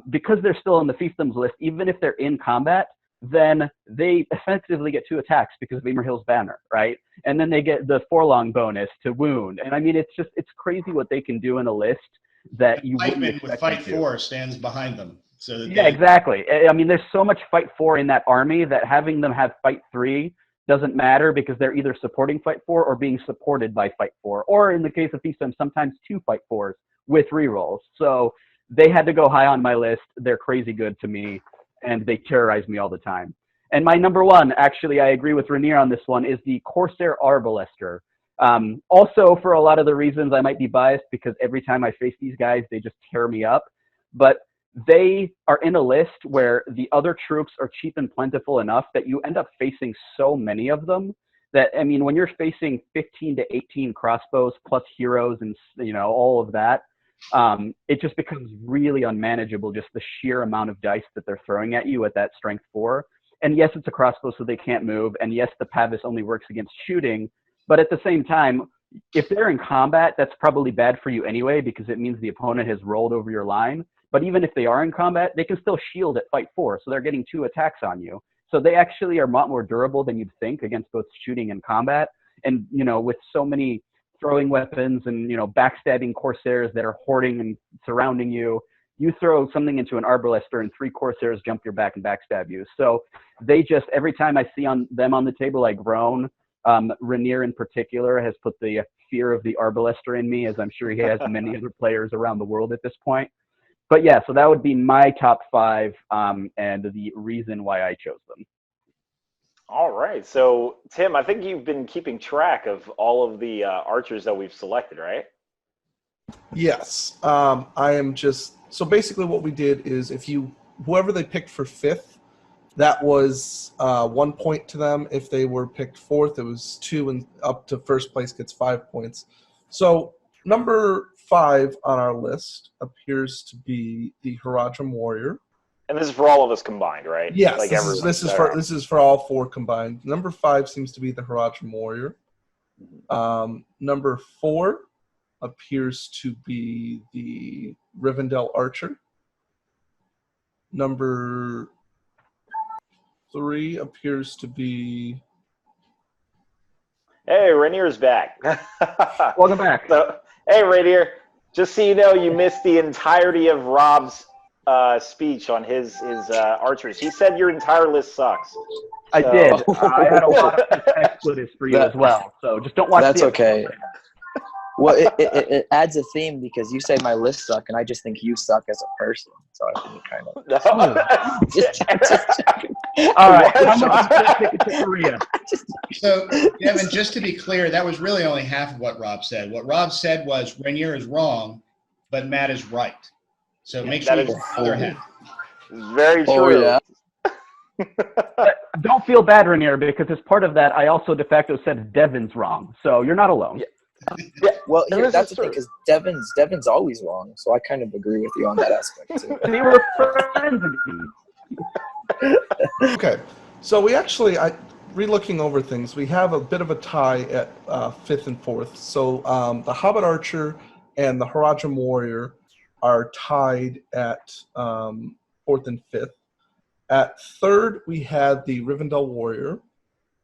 because they're still on the fiefdoms list, even if they're in combat, then they effectively get 2 attacks because of Imrahil's banner, right? And then they get the forlong bonus to wound. And I mean, it's crazy what they can do in a list that you wouldn't expect with fight them to. 4 stands behind them. So that yeah, exactly. I mean, there's so much fight 4 in that army that having them have fight 3 doesn't matter because they're either supporting fight 4 or being supported by fight 4. Or in the case of fiefdoms, sometimes 2 fight 4s with rerolls. So they had to go high on my list. They're crazy good to me, and they terrorize me all the time. And my number 1, actually, I agree with Rainier on this one, is the Corsair Arbolester. Also, for a lot of the reasons I might be biased because every time I face these guys, they just tear me up. But they are in a list where the other troops are cheap and plentiful enough that you end up facing so many of them that, I mean, when you're facing 15 to 18 crossbows plus heroes and, you know, all of that, it just becomes really unmanageable, just the sheer amount of dice that they're throwing at you at that strength 4. And yes, it's a crossbow, so they can't move. And yes, the Pavis only works against shooting. But at the same time, if they're in combat, that's probably bad for you anyway, because it means the opponent has rolled over your line. But even if they are in combat, they can still shield at fight 4, so they're getting 2 attacks on you. So they actually are a lot more durable than you'd think against both shooting and combat. And, you know, with so many throwing weapons and, you know, backstabbing Corsairs that are hoarding and surrounding you, you throw something into an Arbalester and 3 Corsairs jump your back and backstab you. So they just, every time I see them on the table, I groan. Rainier in particular has put the fear of the Arbalester in me, as I'm sure he has many other players around the world at this point. But yeah, so that would be my top 5 and the reason why I chose them. All right. So, Tim, I think you've been keeping track of all of the archers that we've selected, right? Yes. I am just, so basically what we did is whoever they picked for 5th, that was 1 point to them. If they were picked 4th, it was 2, and up to first place gets 5 points. So number 5 on our list appears to be the Haradrim Warrior. And this is for all of us combined, right? Yes, like this is for all 4 combined. Number 5 seems to be the Haradrim Warrior. Number 4 appears to be the Rivendell Archer. Number 3 appears to be... Hey, Rainier's back. Welcome back. So, hey, Rainier. Just so you know, you missed the entirety of Rob's speech on his archers. He said your entire list sucks. I So- did. I had a lot of expletives for you as well. So just don't watch That's the okay. Well, it adds a theme because you say my list suck, and I just think you suck as a person. So I think kind of. just checking. All right. What? I'm going to take it to Korea. So, Devin, just to be clear, that was really only half of what Rob said. What Rob said was Rainier is wrong, but Matt is right. So make sure that you is- the other half. Very true. Oh, yeah. But don't feel bad, Rainier, because as part of that, I also de facto said Devin's wrong. So you're not alone. Yeah. Well, And here, this that's is the thing, true. because Devin's always wrong. So I kind of agree with you on that aspect too. We were friends again. Okay, so we actually, re-looking over things, we have a bit of a tie at 5th and 4th. So the Hobbit Archer and the Hobbit Warrior are tied at 4th and 5th. At 3rd, we had the Rivendell Warrior.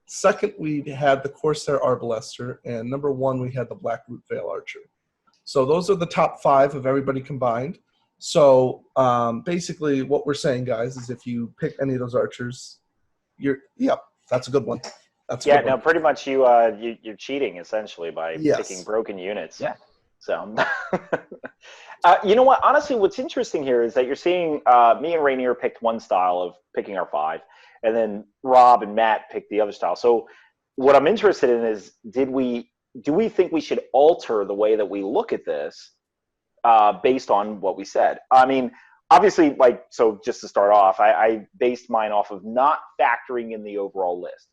2nd, we had the Corsair Arbolester. And number 1, we had the Blackroot Archer. So those are the top 5 of everybody combined. So basically what we're saying, guys, is if you pick any of those archers, that's a good one. That's a Yeah, good no, one. pretty much you're cheating essentially by Yes. picking broken units. Yeah. So, you know what? Honestly, what's interesting here is that you're seeing me and Rainier picked one style of picking our 5, and then Rob and Matt picked the other style. So, what I'm interested in is, do we think we should alter the way that we look at this based on what we said? I mean, obviously, so just to start off, I based mine off of not factoring in the overall list.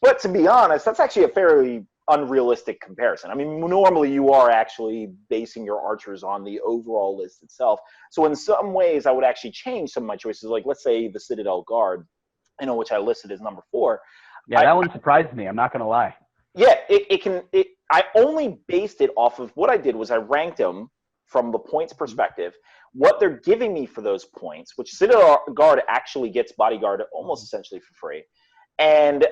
But to be honest, that's actually a fairly unrealistic comparison. I mean, normally you are actually basing your archers on the overall list itself. So in some ways, I would actually change some of my choices. Like, let's say the Citadel Guard, which I listed as number 4. Yeah, that one surprised me. I'm not going to lie. Yeah, I only based it off of what I did was I ranked them from the points perspective, what they're giving me for those points, which Citadel Guard actually gets bodyguard almost essentially for free. And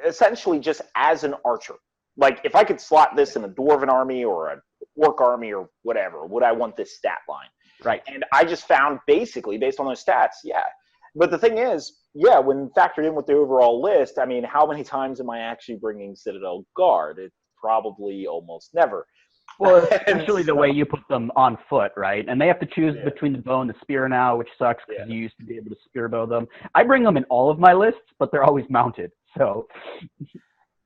essentially just as an archer. Like, if I could slot this in a Dwarven army or a Orc army or whatever, would I want this stat line? Right. And I just found, basically, based on those stats, yeah. But the thing is, yeah, when factored in with the overall list, I mean, how many times am I actually bringing Citadel Guard? It's probably almost never. Well, especially the way you put them on foot, right? And they have to choose between the bow and the spear now, which sucks because you used to be able to spear bow them. I bring them in all of my lists, but they're always mounted. So,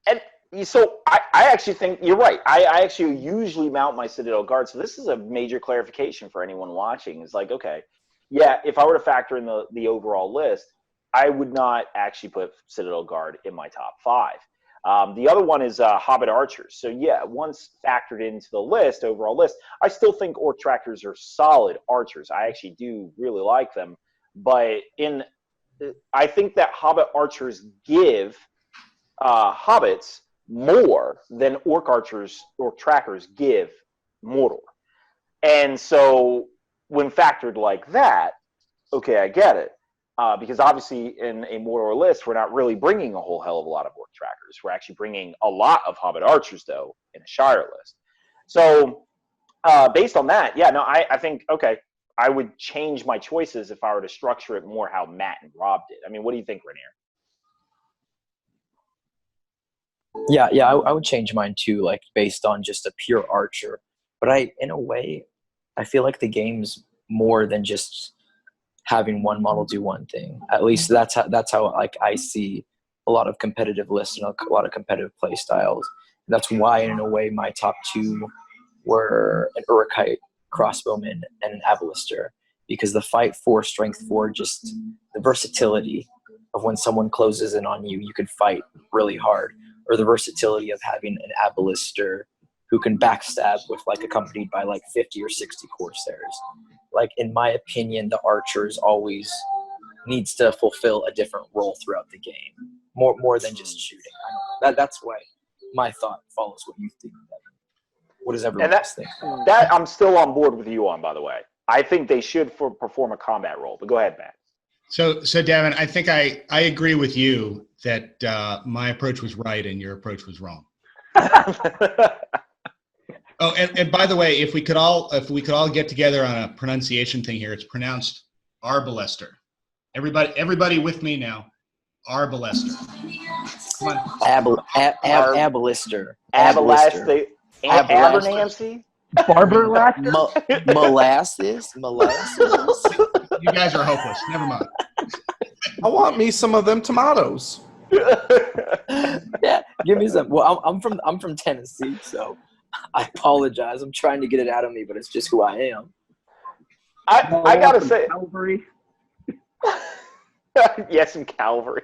and so I actually think you're right. I actually usually mount my Citadel Guard. So this is a major clarification for anyone watching. It's like, okay, yeah, if I were to factor in the overall list, I would not actually put Citadel Guard in my top 5. The other one is Hobbit Archers. So yeah, once factored into the list, overall list, I still think Orc Trackers are solid archers. I actually do really like them. But I think that Hobbit Archers give Hobbits more than Orc Trackers give Mordor. And so when factored like that, okay, I get it. Because obviously in a Mordor list, we're not really bringing a whole hell of a lot of Orc Trackers. We're actually bringing a lot of Hobbit Archers, though, in a Shire list. So based on that, yeah, no, I think, okay, I would change my choices if I were to structure it more how Matt and Rob did. I mean, what do you think, Rainier? Yeah, I would change mine too, like based on just a pure archer. But in a way, I feel like the game's more than just having one model do one thing. At least that's how like I see a lot of competitive lists and a lot of competitive play styles. That's why, in a way, my top 2 were an Urukai crossbowman and an Arbolester, because the fight 4, strength 4, just the versatility of when someone closes in on you, you can fight really hard, or the versatility of having an Arbolester who can backstab with like accompanied by like 50 or 60 Corsairs. Like, in my opinion, the archers always needs to fulfill a different role throughout the game, more than just shooting. That's why my thought follows what you think, Devin. What does everyone And else think? that I'm still on board with you on, by the way. I think they should perform a combat role. But go ahead, Matt. So Devin, I think I agree with you that my approach was right and your approach was wrong. Oh, and by the way, if we could all get together on a pronunciation thing here, it's pronounced Arbolester. Everybody with me now. Arbolester. Come on. Abolister. Abernancy. Abernancy. Barber last? Molasses. You guys are hopeless. Never mind. I want me some of them tomatoes. Yeah, give me some. Well, I'm from Tennessee, so I apologize. I'm trying to get it out of me, but it's just who I am. I gotta say, Calvary. yes, some Calvary.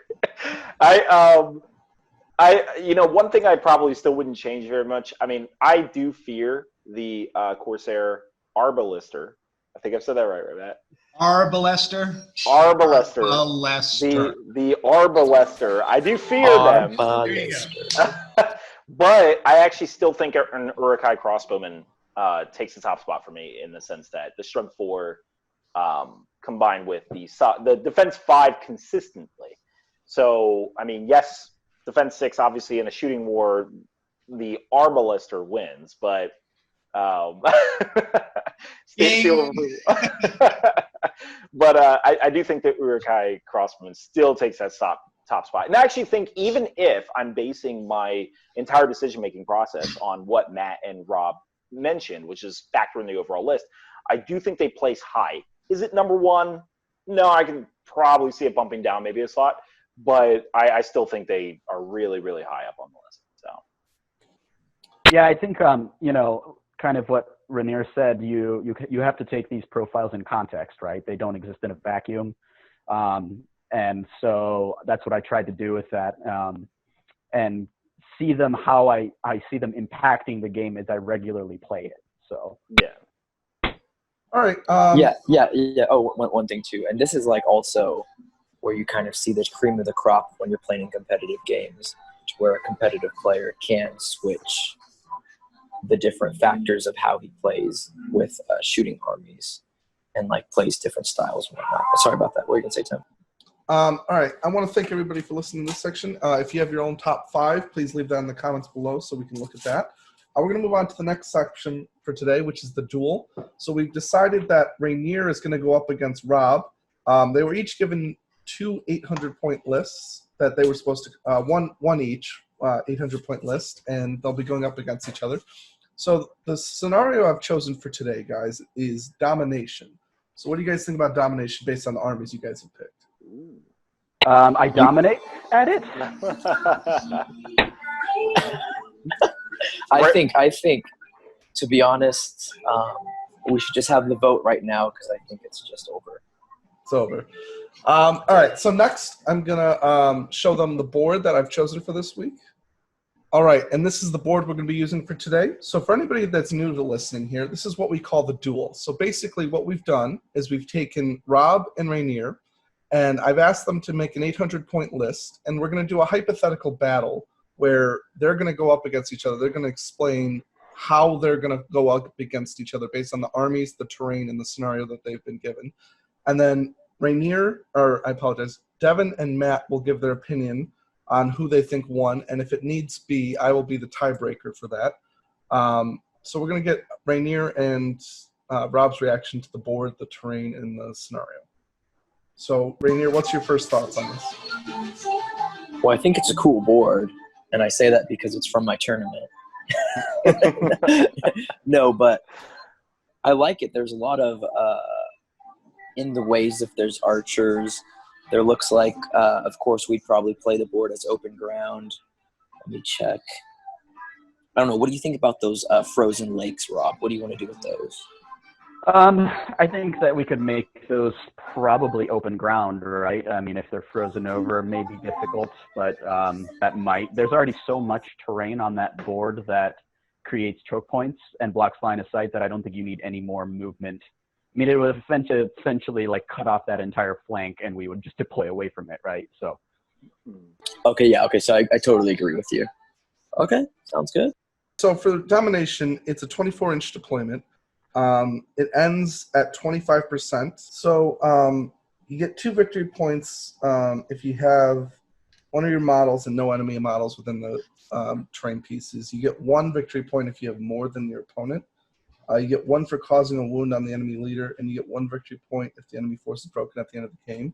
One thing I probably still wouldn't change very much. I mean, I do fear the Corsair Arbolester. I think I've said that right, Matt? Arbolester. Arbolester. Arbolester. The Arbolester. I do fear them. There you go. But I actually still think an Urukai Crossbowman takes the top spot for me in the sense that the Strength 4 combined with the Defense 5 consistently. So, I mean, yes, Defense 6, obviously, in a shooting war, the Arbolester wins, but but I do think that Urukai Crossbowman still takes that top spot. And I actually think even if I'm basing my entire decision-making process on what Matt and Rob mentioned, which is factor in the overall list, I do think they place high. Is it number one? No, I can probably see it bumping down maybe a slot, but I still think they are really, really high up on the list. So, yeah, I think kind of what Rainier said. You have to take these profiles in context, right? They don't exist in a vacuum, and so that's what I tried to do with that, and see them how I see them impacting the game as I regularly play it. So yeah. All right. Yeah. Oh, one thing too, and this is like also where you kind of see the cream of the crop when you're playing competitive games, where a competitive player can switch the different factors of how he plays with shooting armies and like plays different styles and whatnot. Sorry about that. What were you gonna say, Tim? All right. I want to thank everybody for listening to this section. If you have your own top 5, please leave that in the comments below so we can look at that. We're going to move on to the next section for today, which is the duel. So we've decided that Rainier is going to go up against Rob. They were each given 2 800-point lists that they were supposed to one each 800-point list, and they'll be going up against each other. So the scenario I've chosen for today, guys, is Domination. So what do you guys think about Domination based on the armies you guys have picked? I dominate at it. I think, to be honest, we should just have the vote right now because I think it's just over. It's over. All right, so next I'm going to show them the board that I've chosen for this week. All right, and this is the board we're going to be using for today. So for anybody that's new to listening here, this is what we call the duel. So basically what we've done is we've taken Rob and Rainier, and I've asked them to make an 800-point list, and we're going to do a hypothetical battle where they're going to go up against each other. They're going to explain how they're going to go up against each other based on the armies, the terrain, and the scenario that they've been given. And then Devin and Matt will give their opinion on who they think won, and if it needs be, I will be the tiebreaker for that. So we're going to get Rainier and Rob's reaction to the board, the terrain, and the scenario. So, Rainier, what's your first thoughts on this? Well, I think it's a cool board, and I say that because it's from my tournament. No, but I like it. There's a lot of in the ways if there's archers. There looks like, of course, we'd probably play the board as open ground. Let me check. I don't know. What do you think about those frozen lakes, Rob? What do you want to do with those? I think that we could make those probably open ground, right? I mean, if they're frozen over, it may be difficult, but that might. There's already so much terrain on that board that creates choke points and blocks line of sight that I don't think you need any more movement. I mean, it would essentially like cut off that entire flank, and we would just deploy away from it, right? So. Okay, yeah, okay, so I totally agree with you. Okay, sounds good. So for Domination, it's a 24-inch deployment. It ends at 25%. So you get 2 victory points if you have one of your models and no enemy models within the terrain pieces. You get 1 victory point if you have more than your opponent. You get 1 for causing a wound on the enemy leader, and you get 1 victory point if the enemy force is broken at the end of the game.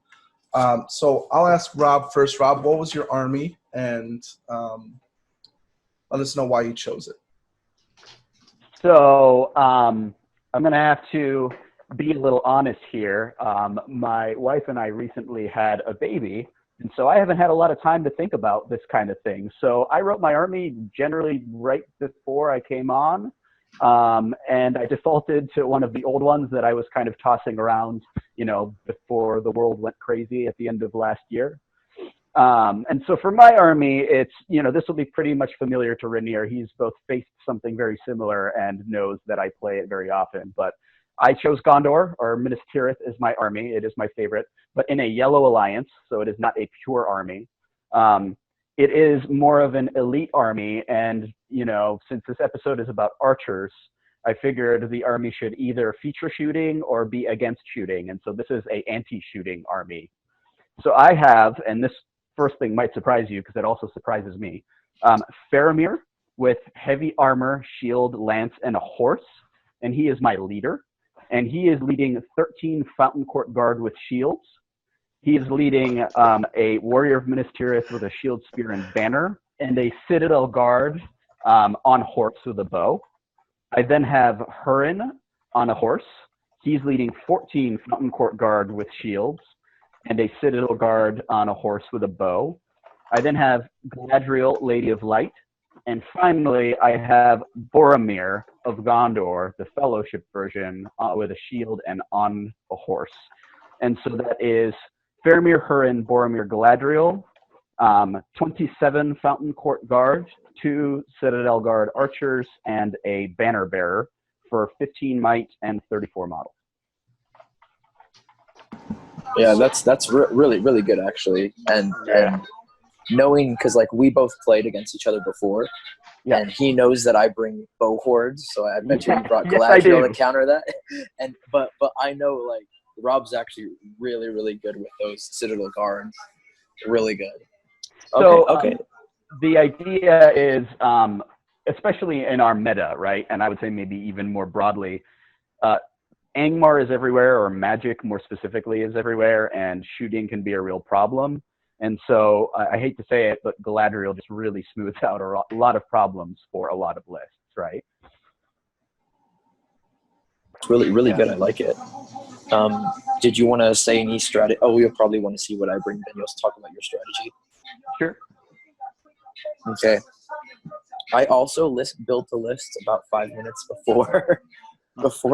So I'll ask Rob first. Rob, what was your army? And let us know why you chose it. So I'm going to have to be a little honest here. My wife and I recently had a baby, and so I haven't had a lot of time to think about this kind of thing. So I wrote my army generally right before I came on, and I defaulted to one of the old ones that I was kind of tossing around, before the world went crazy at the end of last year. And so for my army, it's, this will be pretty much familiar to Rainier. He's both faced something very similar and knows that I play it very often. But I chose Gondor, or Minas Tirith, as my army. It is my favorite, but in a yellow alliance, so it is not a pure army. It is more of an elite army, and, since this episode is about archers, I figured the army should either feature shooting or be against shooting, and so this is a anti-shooting army. So I have, and this first thing might surprise you because it also surprises me, Feramir with heavy armor, shield, lance, and a horse, and he is my leader. And he is leading 13 Fountain Court Guard with shields. He is leading a Warrior of Minas Tirith with a shield, spear, and banner, and a Citadel Guard on horse with a bow. I then have Hurin on a horse. He's leading 14 Fountain Court Guard with shields, and a Citadel Guard on a horse with a bow. I then have Galadriel, Lady of Light. And finally, I have Boromir of Gondor, the Fellowship version, with a shield and on a horse. And so that is Faramir, Hurin, Boromir, Galadriel, 27 Fountain Court Guard, 2 Citadel Guard Archers, and a Banner Bearer for 15 might and 34 models. Yeah, that's really, really good, actually. And knowing, because we both played against each other before, and he knows that I bring bow hordes, so I bet you he brought Galadriel to counter that. And but I know Rob's actually really, really good with those Citadel Guards, really good. So okay. The idea is, especially in our meta, right? And I would say maybe even more broadly, Angmar is everywhere, or magic more specifically is everywhere, and shooting can be a real problem. And so I hate to say it, but Galadriel just really smooths out a lot of problems for a lot of lists, right? It's really, really good. I like it. Did you want to say any strategy? Oh, you'll probably want to see what I bring, then you'll talk about your strategy. Sure. Okay. I also built the list about 5 minutes before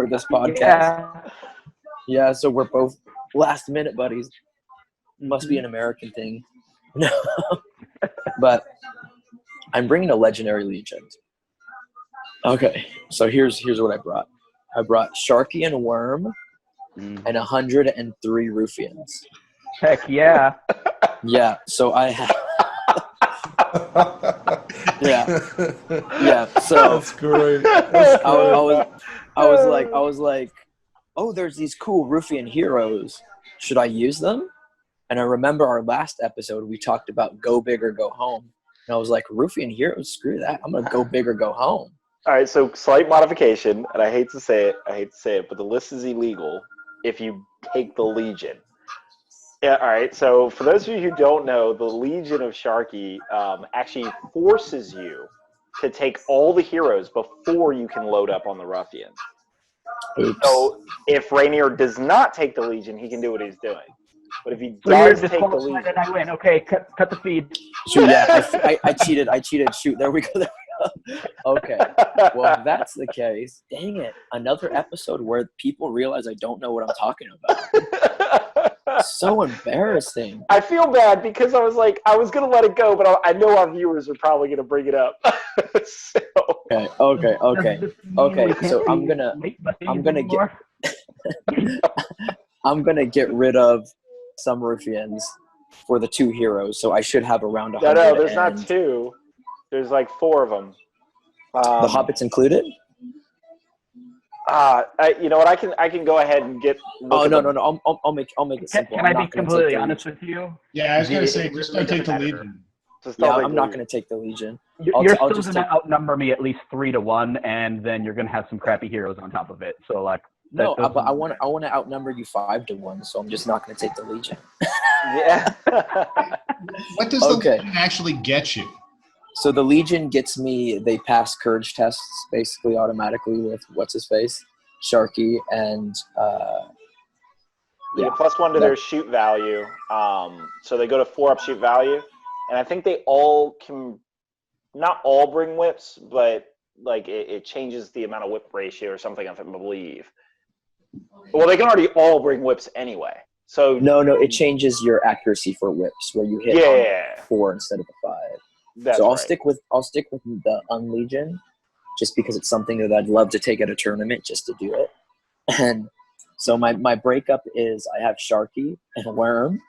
this podcast. Yeah, so we're both last minute buddies. Must be an American thing. No. But I'm bringing a legendary legion. Okay, so here's what I brought. I brought Sharky and Worm and 103 Ruffians. Heck yeah. Yeah, so I have... yeah, so... That's great. I was like, oh, there's these cool Ruffian heroes. Should I use them? And I remember our last episode, we talked about go big or go home. And I was like, Ruffian heroes, screw that. I'm going to go big or go home. All right, so slight modification, and I hate to say it, but the list is illegal if you take the Legion. Yeah, all right, so for those of you who don't know, the Legion of Sharky actually forces you to take all the heroes before you can load up on the Ruffians. Oops. So if Rainier does not take the Legion, he can do what he's doing. But if he does take the Legion, then I win. Okay, cut the feed. Shoot, yeah, I cheated. Shoot, there we go. Okay, well, if that's the case, dang it. Another episode where people realize I don't know what I'm talking about. So embarrassing. I feel bad because I was going to let it go, but I know our viewers are probably going to bring it up. So. Okay. So I'm gonna get rid of some Ruffians for the 2 heroes. So I should have around 100. No, there's not 2. There's 4 of them. The Hobbits included? You know what? I can go ahead and get. Oh no. I'll make it simple. Can I be completely honest with you? Yeah, I was going to say, It just really don't take the doesn't matter. Legion. Just Yeah, don't I'm take not the- going to take the Legion. You're I'll still just going to outnumber me at least 3-1, and then you're going to have some crappy heroes on top of it. So like, No, that but I want to outnumber you 5-1, so I'm just not going to take the Legion. Yeah. What does Okay. the Legion actually get you? So the Legion gets me. They pass courage tests basically automatically with what's his face, Sharky, and They get +1 to their shoot value. So they go to 4 up shoot value, and I think they all can. Not all bring whips, but like it changes the amount of whip ratio or something, I believe. Well, they can already all bring whips anyway. So no, it changes your accuracy for whips where you hit on 4 instead of the 5. That's so I'll right. stick with the Unlegion, just because it's something that I'd love to take at a tournament just to do it. And so my breakup is I have Sharky and Worm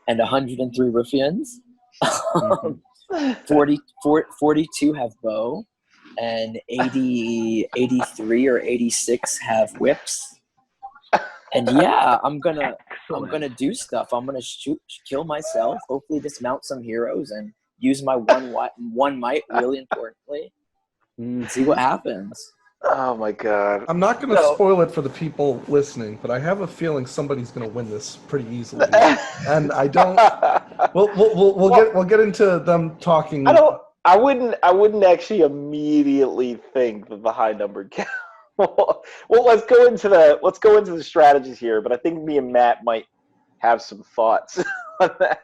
and 103 Ruffians. 42 have bow, and 83 or 86 have whips. And yeah, I'm gonna do stuff. I'm gonna kill myself. Hopefully, dismount some heroes and use my one might. Really importantly, and see what happens. Oh my god! I'm not going to spoil it for the people listening, but I have a feeling somebody's going to win this pretty easily, and I don't. We'll get into them talking. I wouldn't actually immediately think that the high number count. Well, let's go into the strategies here, but I think me and Matt might have some thoughts on that.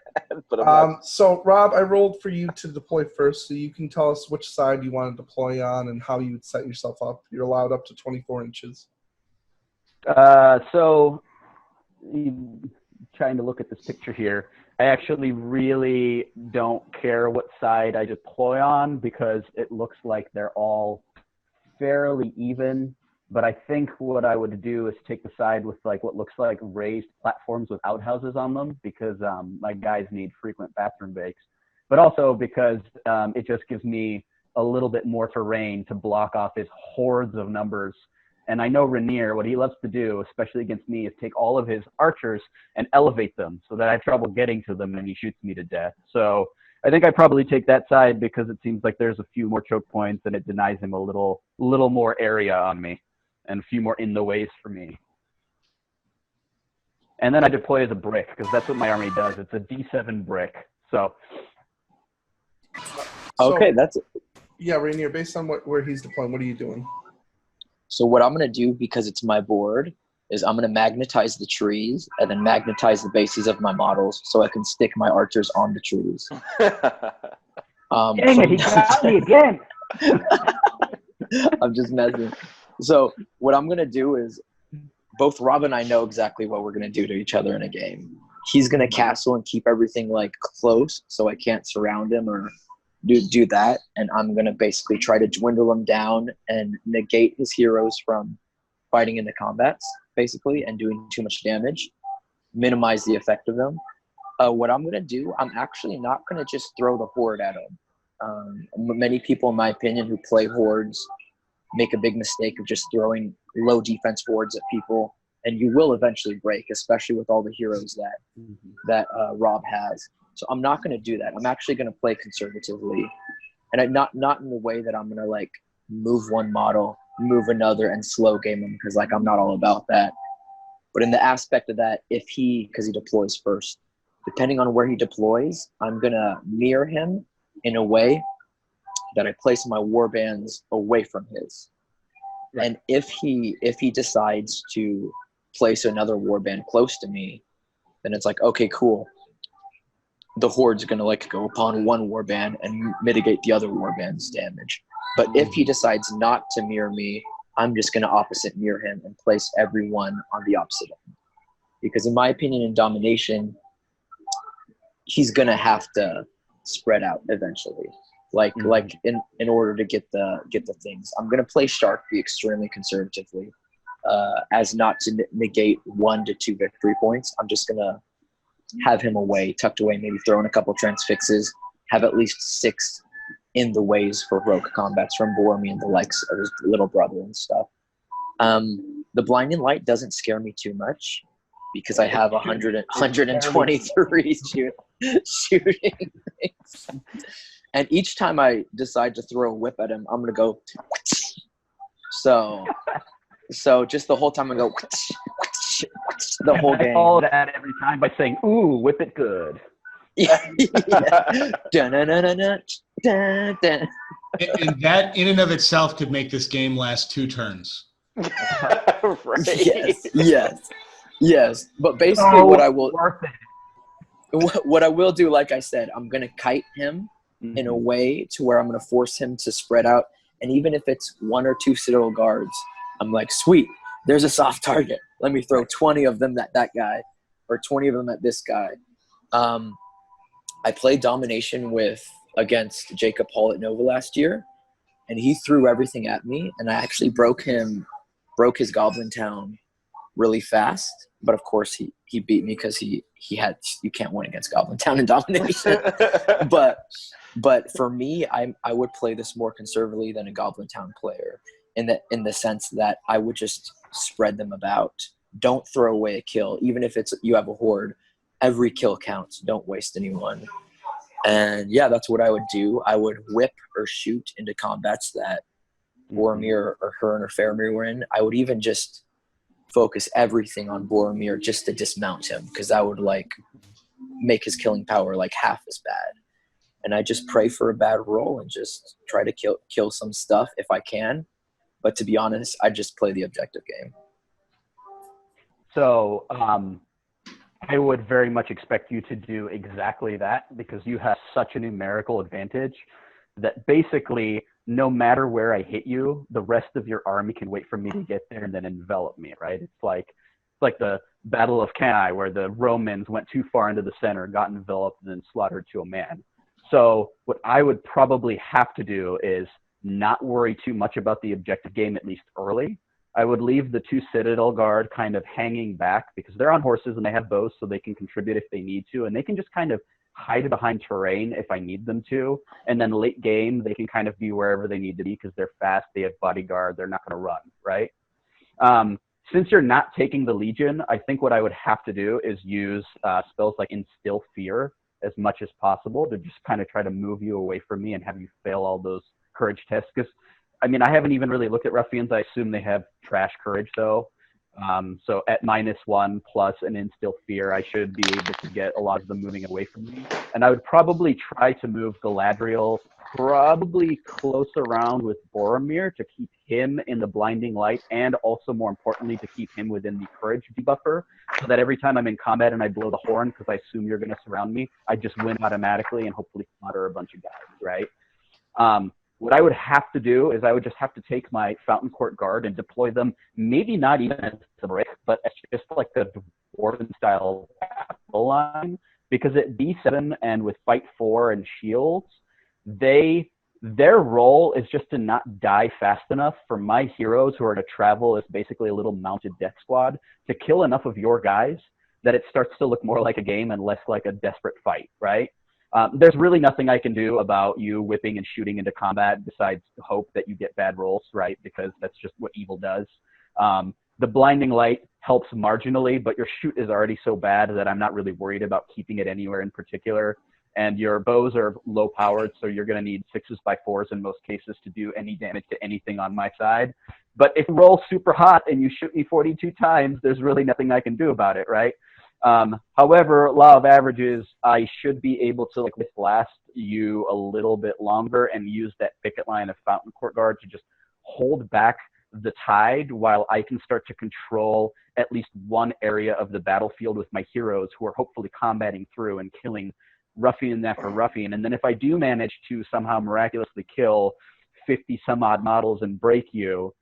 But so Rob, I rolled for you to deploy first, so you can tell us which side you want to deploy on and how you would set yourself up. You're allowed up to 24 inches. So, trying to look at this picture here, I actually really don't care what side I deploy on because it looks like they're all fairly even. But I think what I would do is take the side with like what looks like raised platforms with outhouses on them because my guys need frequent bathroom breaks. But also because it just gives me a little bit more terrain to block off his hordes of numbers. And I know Rainier, what he loves to do, especially against me, is take all of his archers and elevate them so that I have trouble getting to them and he shoots me to death. So I think I probably take that side because it seems like there's a few more choke points and it denies him a little more area on me and a few more in the ways for me. And then I deploy as a brick because that's what my army does. It's a D7 brick. So Okay, that's it. Yeah, Rainier, based on where he's deploying, what are you doing? So what I'm going to do, because it's my board, is I'm going to magnetize the trees and then magnetize the bases of my models so I can stick my archers on the trees. dang it, he got me again. I'm just messing. So what I'm going to do is both Rob and I know exactly what we're going to do to each other in a game. He's going to castle and keep everything like close so I can't surround him or do that. And I'm going to basically try to dwindle him down and negate his heroes from fighting into combats, basically, and doing too much damage, minimize the effect of them. What I'm going to do, I'm actually not going to just throw the horde at him. Many people, in my opinion, who play hordes make a big mistake of just throwing low defense hordes at people, and you will eventually break, especially with all the heroes that Rob has. So I'm not going to do that. I'm actually going to play conservatively, and not in the way that I'm going to like move one model, move another, and slow game them, because like I'm not all about that. But in the aspect of that, because he deploys first, depending on where he deploys, I'm going to mirror him in a way that I place my warbands away from his. Right. And if he decides to place another warband close to me, then it's like, okay, cool. The horde's going to like go upon one warband and mitigate the other warband's damage. But if he decides not to mirror me, I'm just going to opposite mirror him and place everyone on the opposite end. Because in my opinion, in Domination, he's going to have to spread out eventually. Like in order to get the things. I'm going to play Sharky extremely conservatively as not to negate 1 to 2 victory points. I'm just going to tucked away, maybe throw in a couple transfixes, have at least 6 in the ways for rogue combats from Boromir and the likes of his little brother and stuff. The blinding light doesn't scare me too much because I have 123 shooting things. And each time I decide to throw a whip at him, I'm gonna go. So just the whole time I go the whole game. All that every time by saying, "Ooh, whip it good." Yeah. Dun-dun-dun-dun-dun, dun-dun. And that in and of itself could make this game last 2 turns. Right. Yes. But basically, what I will Worth it. what I will do, like I said, I'm gonna kite him in a way to where I'm gonna force him to spread out. And even if it's 1 or 2 Citadel Guards, I'm like, sweet, there's a soft target. Let me throw 20 of them at that guy, or 20 of them at this guy. I played Domination against Jacob Hall at Nova last year, and he threw everything at me, and I actually broke his Goblin Town really fast. But of course, he beat me because you can't win against Goblin Town in Domination. But for me, I would play this more conservatively than a Goblin Town player, in the sense that I would just spread them about. Don't throw away a kill, even if you have a horde. Every kill counts. Don't waste anyone. And yeah, that's what I would do. I would whip or shoot into combats that Boromir or Hurin or Feramir were in. I would even just focus everything on Boromir just to dismount him, because that would make his killing power half as bad. And I just pray for a bad roll and just try to kill some stuff if I can. But to be honest, I just play the objective game. So I would very much expect you to do exactly that, because you have such a numerical advantage that basically no matter where I hit you, the rest of your army can wait for me to get there and then envelop me, right? It's like the Battle of Cannae, where the Romans went too far into the center, got enveloped, and then slaughtered to a man. So what I would probably have to do is not worry too much about the objective game, at least early. I would leave the 2 Citadel Guard kind of hanging back, because they're on horses and they have bows, so they can contribute if they need to, and they can just kind of hide behind terrain if I need them to. And then late game, they can kind of be wherever they need to be because they're fast, they have bodyguard, they're not going to run, right? Since you're not taking the Legion, I think what I would have to do is use spells like Instill Fear as much as possible to just kind of try to move you away from me and have you fail all those courage tests. Because I mean, I haven't even really looked at ruffians. I assume they have trash courage, though. So at -1 plus an Instill Fear, I should be able to get a lot of them moving away from me. And I would probably try to move Galadriel probably close around with Boromir to keep him in the blinding light, and also, more importantly, to keep him within the courage debuffer, so that every time I'm in combat and I blow the horn, because I assume you're going to surround me, I just win automatically and hopefully slaughter a bunch of guys, right? What I would have to do is I would just have to take my Fountain Court Guard and deploy them, maybe not even as a brick, but as just like a Dwarven-style battle line, because at B7 and with Fight 4 and Shields, their role is just to not die fast enough for my heroes, who are to travel as basically a little mounted death squad, to kill enough of your guys that it starts to look more like a game and less like a desperate fight, right? There's really nothing I can do about you whipping and shooting into combat besides hope that you get bad rolls, right? Because that's just what evil does. The blinding light helps marginally, but your shoot is already so bad that I'm not really worried about keeping it anywhere in particular. And your bows are low powered, so you're going to need 6x4s in most cases to do any damage to anything on my side. But if you roll super hot and you shoot me 42 times, there's really nothing I can do about it, right? However, law of averages, I should be able to last you a little bit longer and use that picket line of Fountain Court Guard to just hold back the tide while I can start to control at least one area of the battlefield with my heroes, who are hopefully combating through and killing ruffian after ruffian. And then if I do manage to somehow miraculously kill 50 some odd models and break you,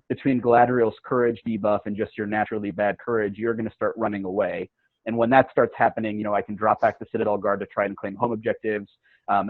between Galadriel's courage debuff and just your naturally bad courage, you're going to start running away. And when that starts happening, I can drop back the Citadel Guard to try and claim home objectives.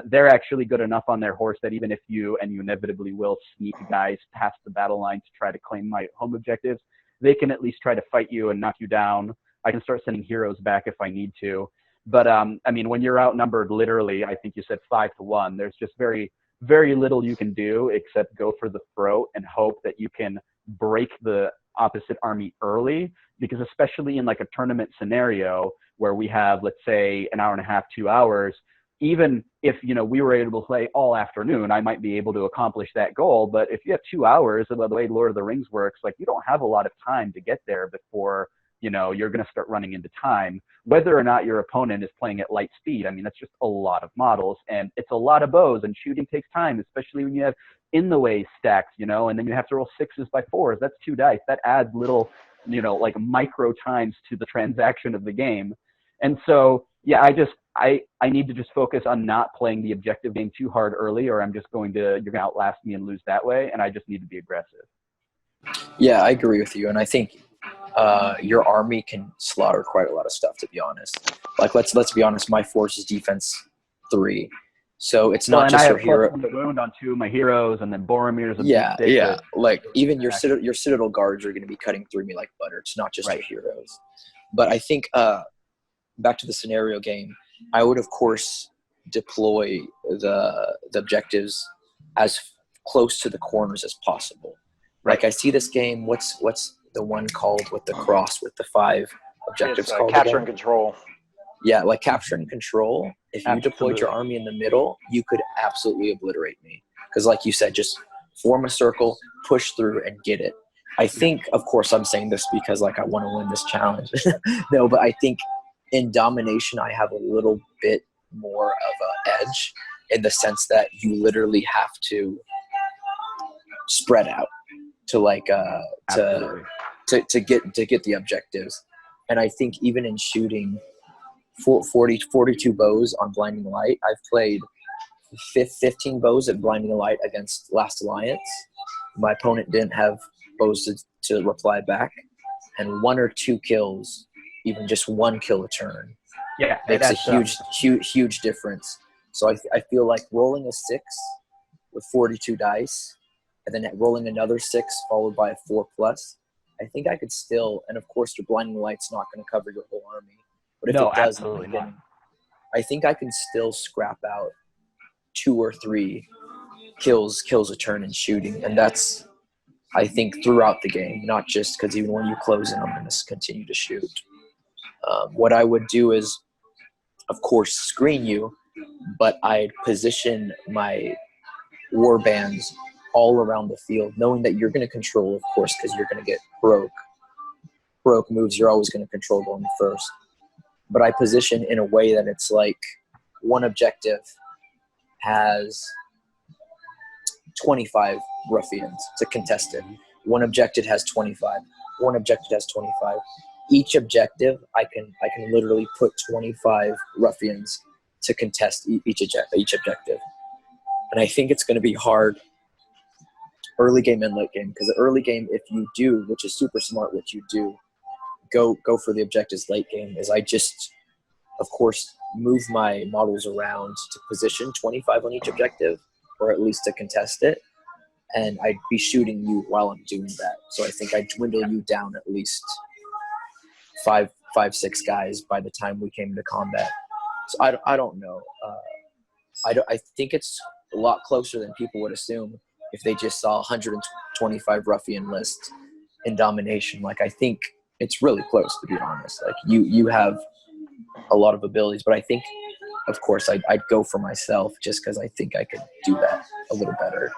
They're actually good enough on their horse that even if you inevitably will sneak guys past the battle line to try to claim my home objectives, they can at least try to fight you and knock you down. I can start sending heroes back if I need to. But I mean, when you're outnumbered, literally, I think you said 5-1, there's just very very little you can do except go for the throat and hope that you can break the opposite army early, because especially in like a tournament scenario where we have, let's say, an hour and a half, 2 hours, even if, you know, we were able to play all afternoon, I might be able to accomplish that goal. But if you have 2 hours, by the way Lord of the Rings works, like, you don't have a lot of time to get there before, you know, you're going to start running into time, whether or not your opponent is playing at light speed. I mean, that's just a lot of models, and it's a lot of bows, and shooting takes time, especially when you have in the way stacks, you know, and then you have to roll 6s by 4s. That's 2 dice. That adds little, you know, like micro times to the transaction of the game. And so, yeah, I need to just focus on not playing the objective game too hard early, or you're going to outlast me and lose that way. And I just need to be aggressive. Yeah, I agree with you. And I think your army can slaughter quite a lot of stuff, to be honest. Like, let's be honest, my force is defense 3. So it's not just your hero. The wound on 2 of my heroes, and then Boromir's a yeah. Like, even your Citadel Guards are going to be cutting through me like butter. It's not just your heroes. But I think back to the scenario game, I would, of course, deploy the objectives as close to the corners as possible. Like, I see this game, what's the one called with the cross with the 5 objectives called? Capture and control. Yeah, like capture and control. If you deployed your army in the middle, you could absolutely obliterate me. Because like you said, just form a circle, push through, and get it. I think, of course, I'm saying this because like I want to win this challenge. No, but I think in Domination, I have a little bit more of an edge in the sense that you literally have to spread out to like to get the objectives. And I think even in shooting 42 bows on Blinding Light, I've played 15 bows at Blinding Light against Last Alliance. My opponent didn't have bows to reply back, and 1 or 2 kills, even just 1 kill a turn, makes a huge difference. So I feel like rolling a 6 with 42 dice, and then rolling another 6 followed by a 4+, I think I could still, and of course your Blinding Light's not going to cover your whole army. But if it does, I think I can still scrap out 2 or 3 kills a turn in shooting. And that's, I think, throughout the game, not just because even when you close in, I'm going to continue to shoot. What I would do is, of course, screen you, but I'd position my war bands all around the field, knowing that you're going to control, of course, because you're going to get broke moves. You're always going to control going first. But I position in a way that it's like one objective has 25 ruffians to contest it. One objective has 25. One objective has 25. Each objective, I can literally put 25 ruffians to contest each objective. And I think it's going to be hard early game and late game, because the early game, if you do, which is super smart, what you do, go for the objectives late game, is I just, of course, move my models around to position 25 on each objective, or at least to contest it, and I'd be shooting you while I'm doing that. So I think I dwindle you down at least 6 guys by the time we came to combat. So I don't know. I think it's a lot closer than people would assume if they just saw 125 ruffian list in Domination. Like, I think it's really close, to be honest. Like, you have a lot of abilities, but I think, of course, I'd go for myself just because I think I could do that a little better.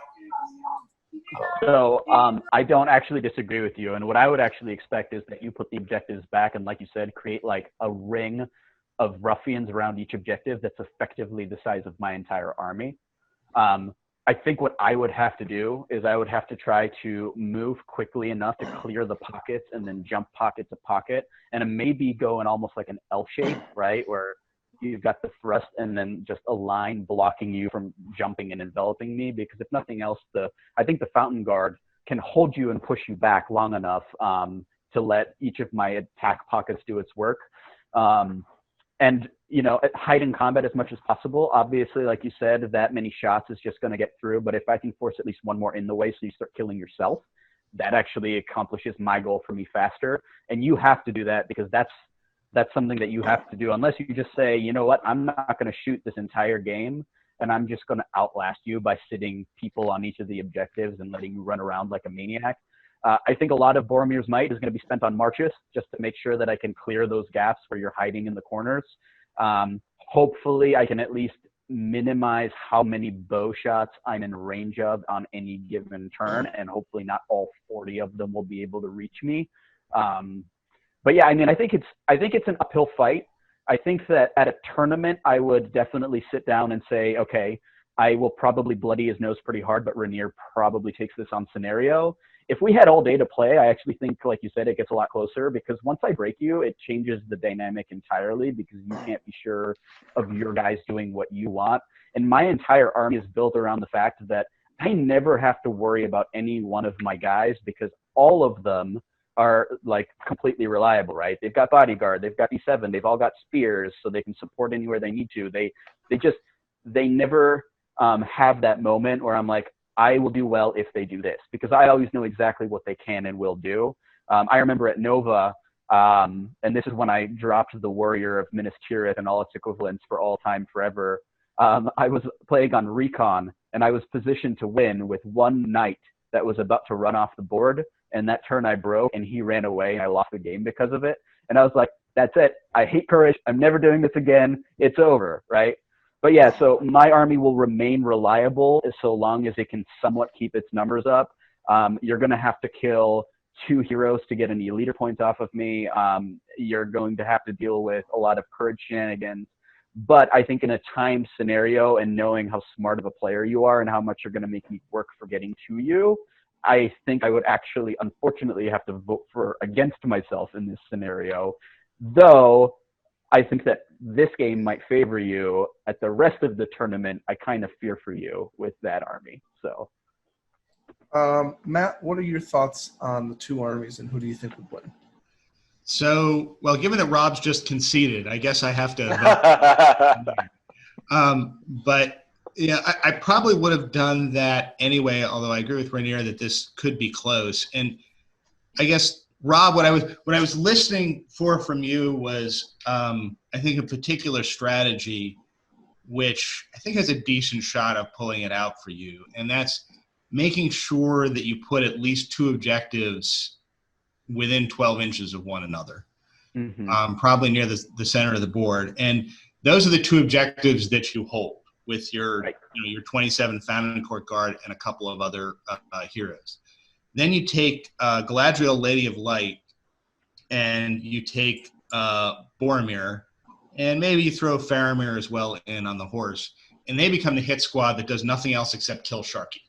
So I don't actually disagree with you. And what I would actually expect is that you put the objectives back and, like you said, create like a ring of ruffians around each objective that's effectively the size of my entire army. I think what I would have to do is I would have to try to move quickly enough to clear the pockets and then jump pocket to pocket, and maybe go in almost like an L shape, right? Where you've got the thrust and then just a line blocking you from jumping and enveloping me, because if nothing else, I think the Fountain Guard can hold you and push you back long enough to let each of my attack pockets do its work. And, you know, hide in combat as much as possible. Obviously, like you said, that many shots is just going to get through. But if I can force at least 1 more in the way so you start killing yourself, that actually accomplishes my goal for me faster. And you have to do that, because that's something that you have to do. Unless you just say, you know what, I'm not going to shoot this entire game. and I'm just going to outlast you by sitting people on each of the objectives and letting you run around like a maniac. I think a lot of Boromir's might is going to be spent on marches just to make sure that I can clear those gaps where you're hiding in the corners. Hopefully, I can at least minimize how many bow shots I'm in range of on any given turn, and hopefully not all 40 of them will be able to reach me. But yeah, I mean, I think it's an uphill fight. I think that at a tournament, I would definitely sit down and say, okay, I will probably bloody his nose pretty hard, but Rainier probably takes this on scenario. If we had all day to play, I actually think, like you said, it gets a lot closer, because once I break you, it changes the dynamic entirely, because you can't be sure of your guys doing what you want. And my entire army is built around the fact that I never have to worry about any one of my guys, because all of them are like completely reliable, right? They've got bodyguard, they've got D7, they've all got spears, so they can support anywhere they need to. They never have that moment where I'm like, I will do well if they do this, because I always know exactly what they can and will do. I remember at Nova, and this is when I dropped the Warrior of Minas Tirith and all its equivalents for all time forever. I was playing on Recon, and I was positioned to win with one knight that was about to run off the board. And that turn I broke, and he ran away, and I lost the game because of it. And I was like, that's it. I hate courage. I'm never doing this again. It's over, right? But yeah, so my army will remain reliable so long as it can somewhat keep its numbers up. You're going to have to kill 2 heroes to get any leader points off of me. You're going to have to deal with a lot of courage shenanigans. But I think in a timed scenario, and knowing how smart of a player you are and how much you're going to make me work for getting to you, I think I would actually, unfortunately, have to vote against myself in this scenario. Though I think that this game might favor you. At the rest of the tournament, I kind of fear for you with that army. So, Matt, what are your thoughts on the two armies, and who do you think would win? So, well, given that Rob's just conceded, I guess I have to vote. But yeah, I probably would have done that anyway, although I agree with Rainier that this could be close. And I guess, Rob, what I was listening for from you was, I think, a particular strategy which I think has a decent shot of pulling it out for you, and that's making sure that you put at least 2 objectives within 12 inches of one another, probably near the center of the board. And those are the 2 objectives that you hold with your, your 27 Famine Court Guard and a couple of other heroes. Then you take Galadriel, Lady of Light, and you take Boromir, and maybe you throw Faramir as well in on the horse, and they become the hit squad that does nothing else except kill Sharky.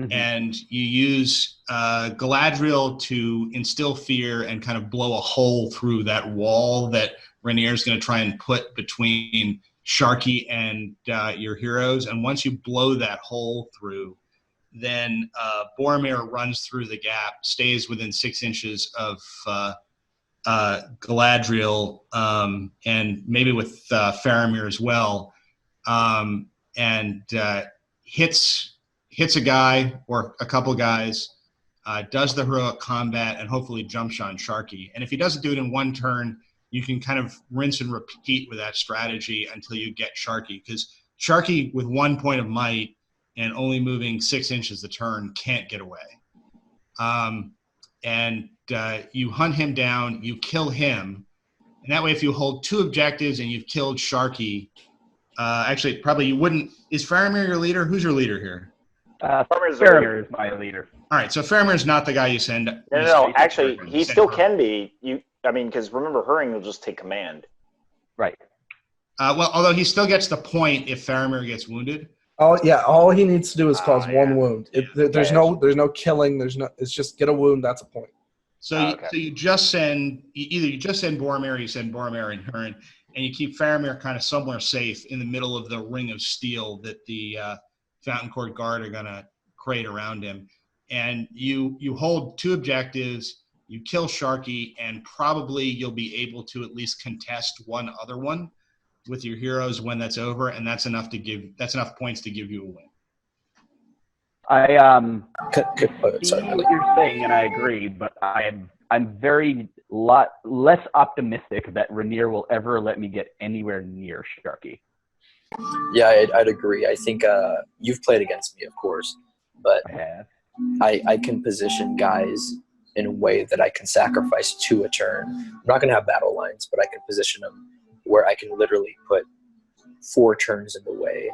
And you use Galadriel to instill fear and kind of blow a hole through that wall that Rainier is going to try and put between Sharky and your heroes. And once you blow that hole through, then Boromir runs through the gap, stays within 6 inches of Galadriel, and maybe with Faramir as well, and hits a guy or a couple guys, does the heroic combat, and hopefully jumps on Sharky. And if he doesn't do it in one turn, you can kind of rinse and repeat with that strategy until you get Sharky, because Sharky with 1 point of might and only moving 6 inches a turn can't get away. And you hunt him down, you kill him, and that way if you hold 2 objectives and you've killed Sharky, actually probably you wouldn't. Is Faramir your leader? Who's your leader here? Faramir is my leader. All right, so Faramir is not the guy you send. No, actually, he still can be. Because remember, Hurring will just take command. Right. Well, although he still gets the point if Faramir gets wounded. Oh yeah, all he needs to do is cause 1 wound. There's no killing. It's just get a wound. That's a point. So you just send you send Boromir, or you send Boromir and Hurring, and you keep Faramir kind of somewhere safe in the middle of the ring of steel that the Fountain Court Guard are going to create around him. And you hold 2 objectives, you kill Sharky, and probably you'll be able to at least contest one other one with your heroes when that's over, and that's enough points to give you a win. I see what you're saying, and I agree, but I'm very less optimistic that Rainier will ever let me get anywhere near Sharky. Yeah, I'd agree. I think you've played against me, of course, but I have. I can position guys in a way that I can sacrifice 2 a turn. I'm not going to have battle lines, but I can position them where I can literally put 4 turns in the way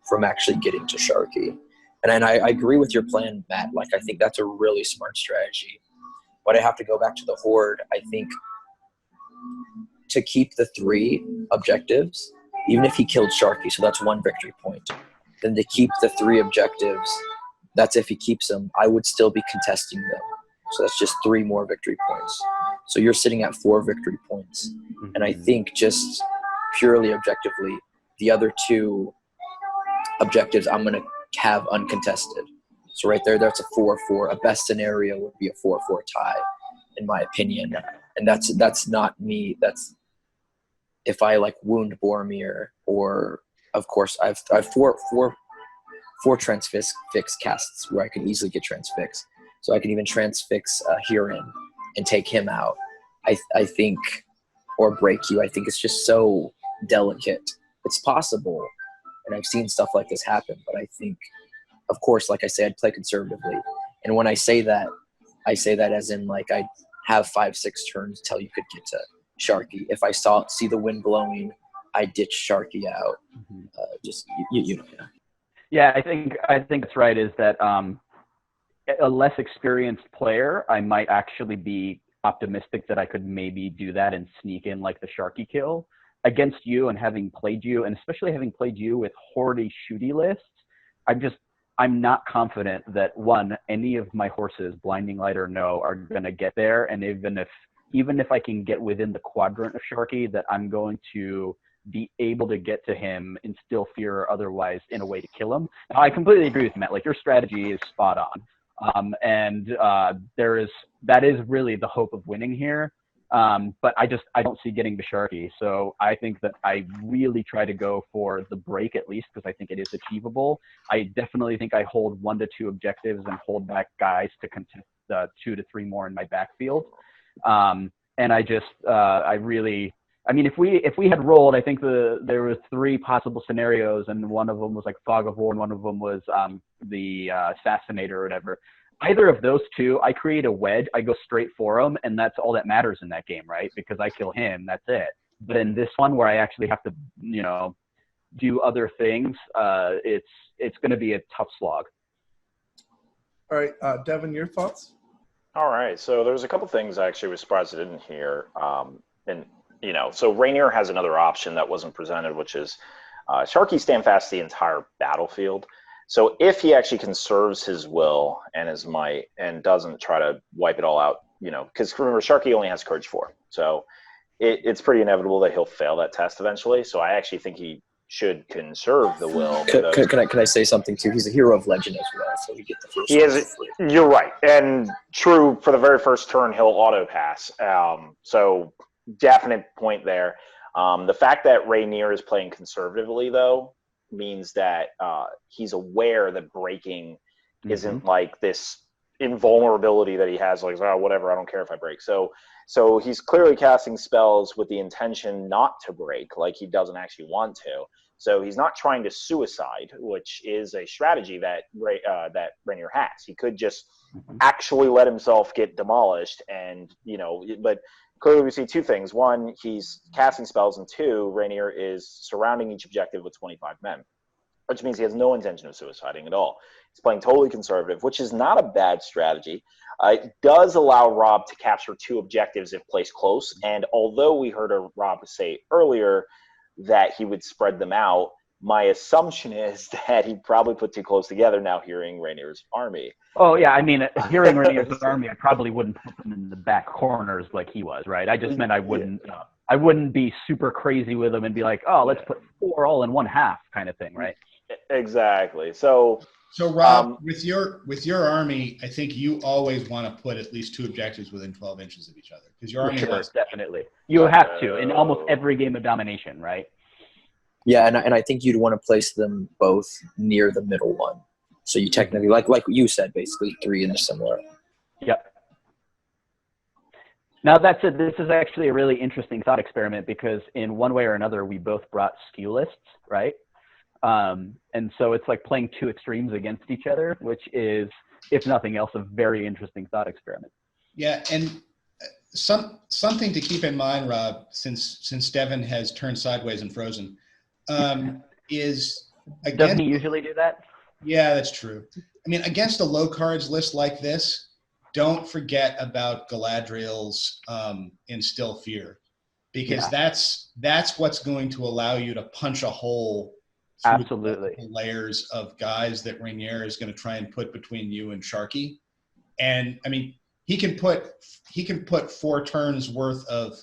from actually getting to Sharky. And I agree with your plan, Matt. Like, I think that's a really smart strategy. But I have to go back to the Horde. I think to keep the 3 objectives, even if he killed Sharky, so that's 1 victory point, then to keep the 3 objectives, that's if he keeps them, I would still be contesting them. So that's just 3 more victory points. So you're sitting at 4 victory points. And I think just purely objectively, the other 2 objectives I'm going to have uncontested. So right there, that's a 4-4. A best scenario would be a 4-4 tie, in my opinion. And that's not me. That's if I like wound Boromir, or of course I have 4 transfix casts where I can easily get transfix. So I can even transfix Huron and take him out. I think, or break you. I think it's just so delicate. It's possible, and I've seen stuff like this happen. But I think, of course, like I say, I'd play conservatively. And when I say that as in like I'd have 5-6 turns till you could get to Sharky. If I see the wind blowing, I ditch Sharky out. Just you know. Yeah. Yeah, I think that's right. Is that a less experienced player, I might actually be optimistic that I could maybe do that and sneak in like the Sharky kill against you, and having played you, and especially having played you with Horde shooty lists. I'm not confident that any of my horses, Blinding Light or no, are gonna get there, and even if I can get within the quadrant of Sharky, that I'm going to be able to get to him, instill fear or otherwise in a way to kill him. Now, I completely agree with you, Matt. Like, your strategy is spot on. That is really the hope of winning here. But I don't see getting to Sharky. So I think that I really try to go for the break at least, because I think it is achievable. I definitely think I hold 1 to 2 objectives and hold back guys to contest 2 to 3 more in my backfield. And I mean, if we had rolled, I think there were 3 possible scenarios, and one of them was like Fog of War, and one of them was the Assassinator or whatever. Either of those 2, I create a wedge, I go straight for him, and that's all that matters in that game, right? Because I kill him, that's it. But in this one, where I actually have to, do other things, it's going to be a tough slog. All right, Devin, your thoughts? All right, so there's a couple things I actually was surprised I didn't hear. So Rainier has another option that wasn't presented, which is Sharky stand fast the entire battlefield. So if he actually conserves his will and his might and doesn't try to wipe it all out, because remember, Sharky only has Courage 4. So it's pretty inevitable that he'll fail that test eventually. So I actually think he should conserve the will. Can I say something too? He's a hero of legend as well, so we get the first. He is. You're right, and true. For the very first turn, he'll auto pass. So definite point there. The fact that Rainier is playing conservatively, though, means that he's aware that breaking isn't like this invulnerability that he has, like, oh, whatever, I don't care if I break. So he's clearly casting spells with the intention not to break, like he doesn't actually want to. So he's not trying to suicide, which is a strategy that Rainier has. He could just actually let himself get demolished, and but clearly we see 2 things. 1, he's casting spells, and 2, Rainier is surrounding each objective with 25 men, which means he has no intention of suiciding at all. He's playing totally conservative, which is not a bad strategy. It does allow Rob to capture 2 objectives if placed close, and although we heard Rob say earlier that he would spread them out, my assumption is that he probably put 2 close together now hearing Rainier's army. Oh, yeah. I mean, hearing Rainier's army, I probably wouldn't put them in the back corners like he was, right? I just meant I wouldn't be super crazy with them and be like, oh, let's put 4 all in 1/2 kind of thing, right? Exactly. So Rob, with your army, I think you always want to put at least 2 objectives within 12 inches of each other, because your army has definitely. You have to in almost every game of Domination, right? Yeah, and I think you'd want to place them both near the middle one. So you technically, like you said, basically 3 in the similar. Yep. Now that said, this is actually a really interesting thought experiment, because in one way or another, we both brought skew lists, right? And so it's like playing two extremes against each other, which is, if nothing else, a very interesting thought experiment. Yeah, and something to keep in mind, Rob, since Devin has turned sideways and frozen, is against, doesn't he usually do that? Yeah, that's true. I mean, against a low cards list like this, don't forget about Galadriel's Instill Fear, because that's what's going to allow you to punch a hole through Absolutely the layers of guys that Rainier is going to try and put between you and Sharky. And I mean, he can put 4 turns worth of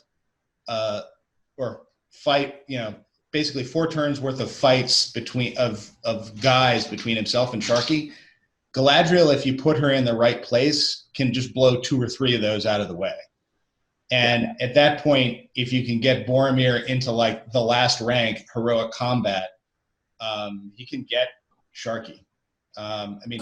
or fight, basically 4 turns worth of fights of guys between himself and Sharky. Galadriel, if you put her in the right place, can just blow 2 or 3 of those out of the way. And at that point, if you can get Boromir into like the last rank, heroic combat, he can get Sharky. I mean,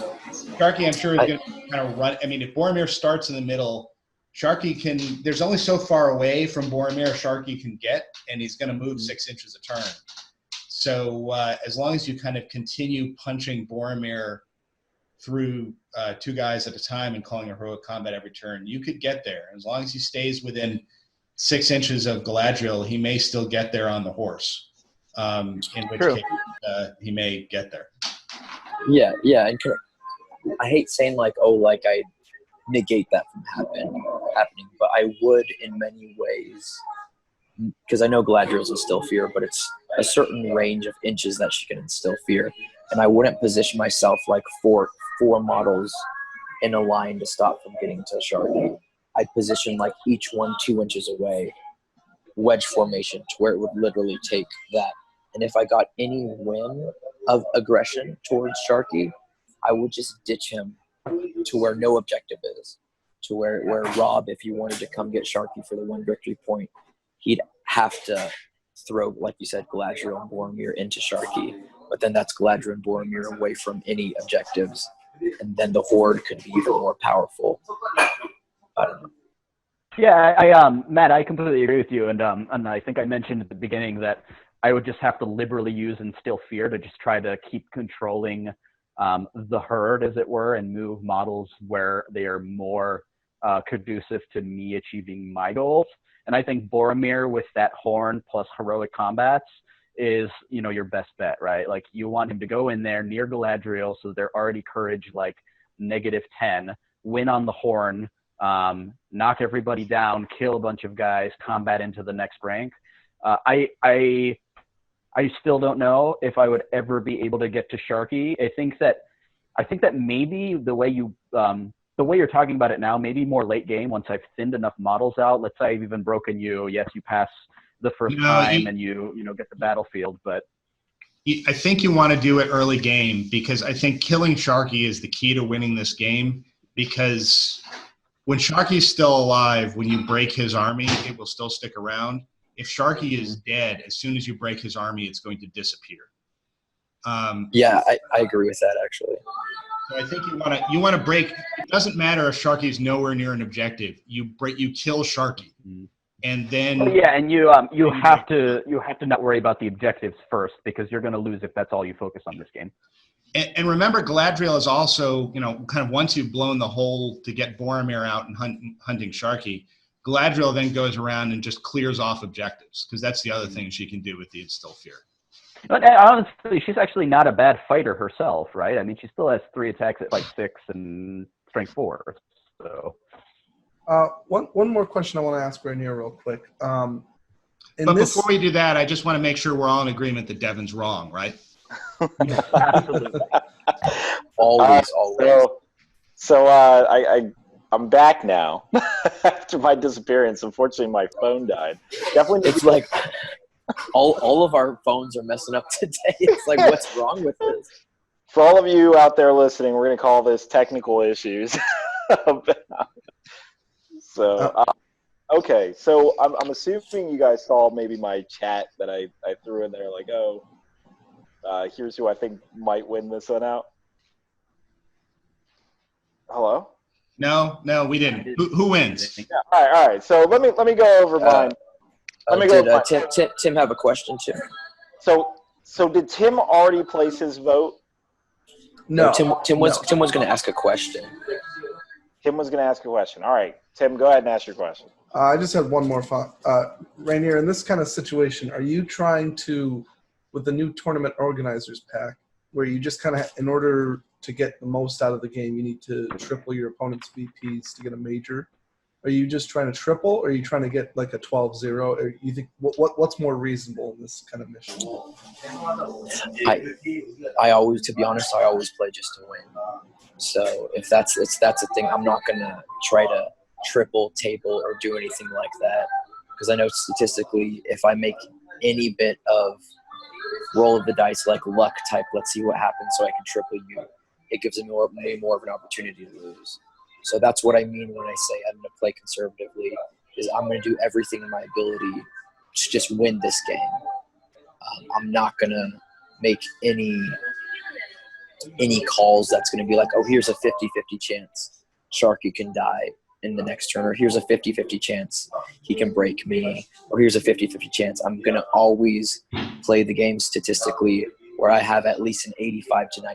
Sharky, I'm sure, is going to kind of run. I mean, if Boromir starts in the middle, Sharky can. There's only so far away from Boromir Sharky can get, and he's going to move 6 inches a turn. So as long as you kind of continue punching Boromir through 2 guys at a time and calling a heroic combat every turn, you could get there. As long as he stays within 6 inches of Galadriel, he may still get there on the horse. In which case, he may get there. Yeah, and I hate saying like I negate that from happening, but I would in many ways, because I know Galadriel's Instill Fear, but it's a certain range of inches that she can instill fear, and I wouldn't position myself like four models in a line to stop from getting to Sharky. I'd position like each one 2 inches away, wedge formation, to where it would literally take that. And if I got any whim of aggression towards Sharky, I would just ditch him to where no objective is. To where Rob, if you wanted to come get Sharky for the 1 victory point, he'd have to throw, like you said, Galadriel and Boromir into Sharky. But then that's Galadriel and Boromir away from any objectives. And then the Horde could be even more powerful. I don't know. Yeah, Matt, I completely agree with you. And I think I mentioned at the beginning that I would just have to liberally use Instill Fear to just try to keep controlling the herd, as it were, and move models where they are more conducive to me achieving my goals. And I think Boromir with that horn plus heroic combats is, your best bet, right? Like, you want him to go in there near Galadriel, so they're already courage like -10, win on the horn, knock everybody down, kill a bunch of guys, combat into the next rank. I still don't know if I would ever be able to get to Sharky. I think that maybe the way you're talking about it now, maybe more late game, once I've thinned enough models out. Let's say I've even broken you. Yes, you pass the first time and you get the battlefield, but I think you want to do it early game, because I think killing Sharky is the key to winning this game, because when Sharky's still alive, when you break his army, it will still stick around. If Sharky is dead, as soon as you break his army, it's going to disappear. Yeah, I agree with that, actually. So I think you want to break. It doesn't matter if Sharky is nowhere near an objective. You kill Sharky, and then and you have to not worry about the objectives first, because you're going to lose if that's all you focus on this game. And remember, Galadriel is also kind of, once you've blown the hole to get Boromir out and hunting Sharky, Galadriel then goes around and just clears off objectives, because that's the other thing she can do with the Instill Fear. But honestly, she's actually not a bad fighter herself, right? I mean, she still has 3 attacks at like 6 and strength 4. So, one more question I want to ask Rainier real quick. But before we do that, I just want to make sure we're all in agreement that Devin's wrong, right? Absolutely. Always. So I'm back now after my disappearance. Unfortunately, my phone died. Definitely, it's like all of our phones are messing up today. It's like, what's wrong with this? For all of you out there listening, we're going to call this technical issues. Okay. So I'm assuming you guys saw maybe my chat that I threw in there, like, here's who I think might win this one out. Hello? No, we didn't. Who wins? Yeah, all right. So let me go over mine. Tim have a question too? So So did Tim already place his vote? No, Tim was going to ask a question. Tim was going to ask a question. All right, Tim, go ahead and ask your question. I just had one more thought. Rainier, in this kind of situation, are you trying to, with the new tournament organizers pack, where you just kind of, in order to get the most out of the game, you need to triple your opponent's VPs to get a major? Are you just trying to triple, or are you trying to get like a 12-0? Or you think what's more reasonable in this kind of mission? I always, to be honest, I always play just to win. So if that's a thing, I'm not gonna try to triple, table, or do anything like that, because I know statistically, if I make any bit of roll of the dice, like luck type, let's see what happens, so I can triple you, it gives me more of an opportunity to lose. So that's what I mean when I say I'm going to play conservatively, is I'm going to do everything in my ability to just win this game. I'm not going to make any calls that's going to be like, oh, here's a 50-50 chance Sharky can die in the next turn, or here's a 50-50 chance he can break me, or here's a 50-50 chance. I'm going to always play the game statistically where I have at least an 85 to 95%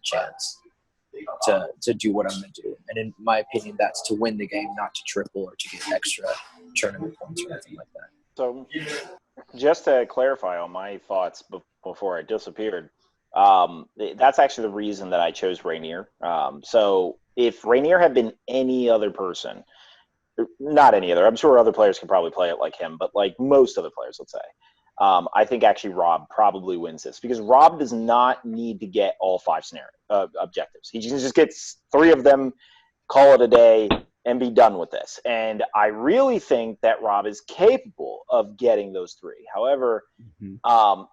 chance to do what I'm going to do. And in my opinion, that's to win the game, not to triple or to get extra tournament points or anything like that. So just to clarify on my thoughts before I disappeared, that's actually the reason that I chose Rainier. So if Rainier had been any other person, not any other, I'm sure other players can probably play it like him, but like most other players, let's say, I think actually Rob probably wins this, because Rob does not need to get all 5 objectives. He just gets 3 of them, call it a day, and be done with this. And I really think that Rob is capable of getting those 3. However,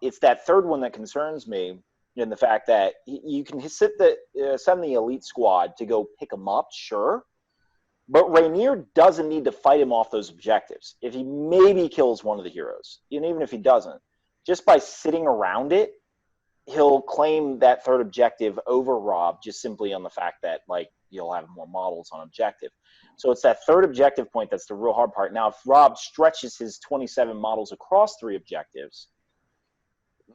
it's that third one that concerns me, in the fact that you can send the elite squad to go pick him up, sure, but Rainier doesn't need to fight him off those objectives. If he maybe kills one of the heroes, and even if he doesn't, just by sitting around it, he'll claim that third objective over Rob, just simply on the fact that, like, you'll have more models on objective. So it's that third objective point that's the real hard part. Now, if Rob stretches his 27 models across 3 objectives,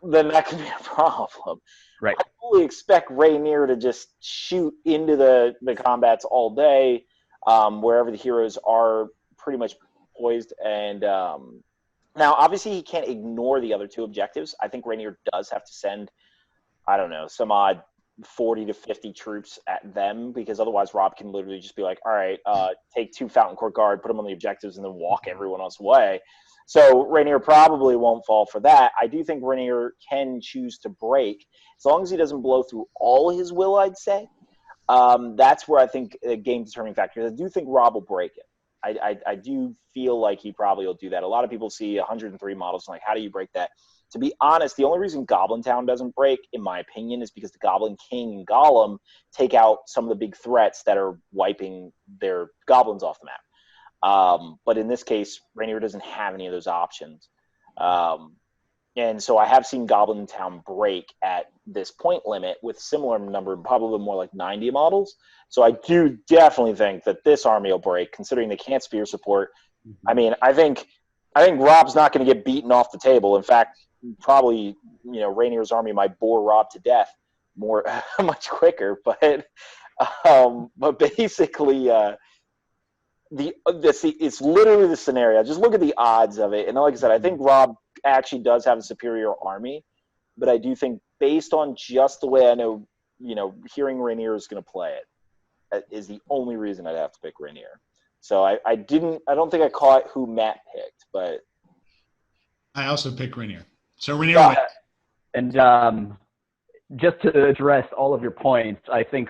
then that could be a problem. Right. I fully expect Rainier to just shoot into the combats all day, wherever the heroes are pretty much poised. And now, obviously, he can't ignore the other 2 objectives. I think Rainier does have to send, I don't know, some odd 40 to 50 troops at them, because otherwise Rob can literally just be like, all right, take 2 Fountain Court Guard, put them on the objectives, and then walk everyone else away. So Rainier probably won't fall for that. I do think Rainier can choose to break, as long as he doesn't blow through all his will, I'd say. That's where I think a game-determining factor is. I do think Rob will break it. I do feel like he probably will do that. A lot of people see 103 models and like, how do you break that? To be honest, the only reason Goblin Town doesn't break, in my opinion, is because the Goblin King and Golem take out some of the big threats that are wiping their goblins off the map. But in this case, Rainier doesn't have any of those options. And so I have seen Goblin Town break at this point limit with similar number, probably more like 90 models. So I do definitely think that this army will break, considering they can't spear support. I mean, I think Rob's not going to get beaten off the table. In fact, probably, Rainier's army might bore Rob to death much quicker. But basically, it's literally the scenario. Just look at the odds of it. And like I said, I think Rob actually does have a superior army, but I do think, based on just the way I know, hearing Rainier is going to play it, is the only reason I'd have to pick Rainier. So I don't think I caught who Matt picked, but I also picked Rainier. So Rainier. And just to address all of your points, I think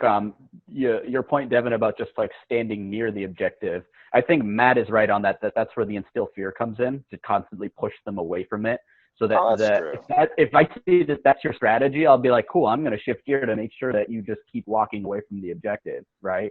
your point, Devin, about just like standing near the objective, I think Matt is right on that. That's where the instill fear comes in, to constantly push them away from it. So if I see that that's your strategy, I'll be like, cool, I'm going to shift gear to make sure that you just keep walking away from the objective, right?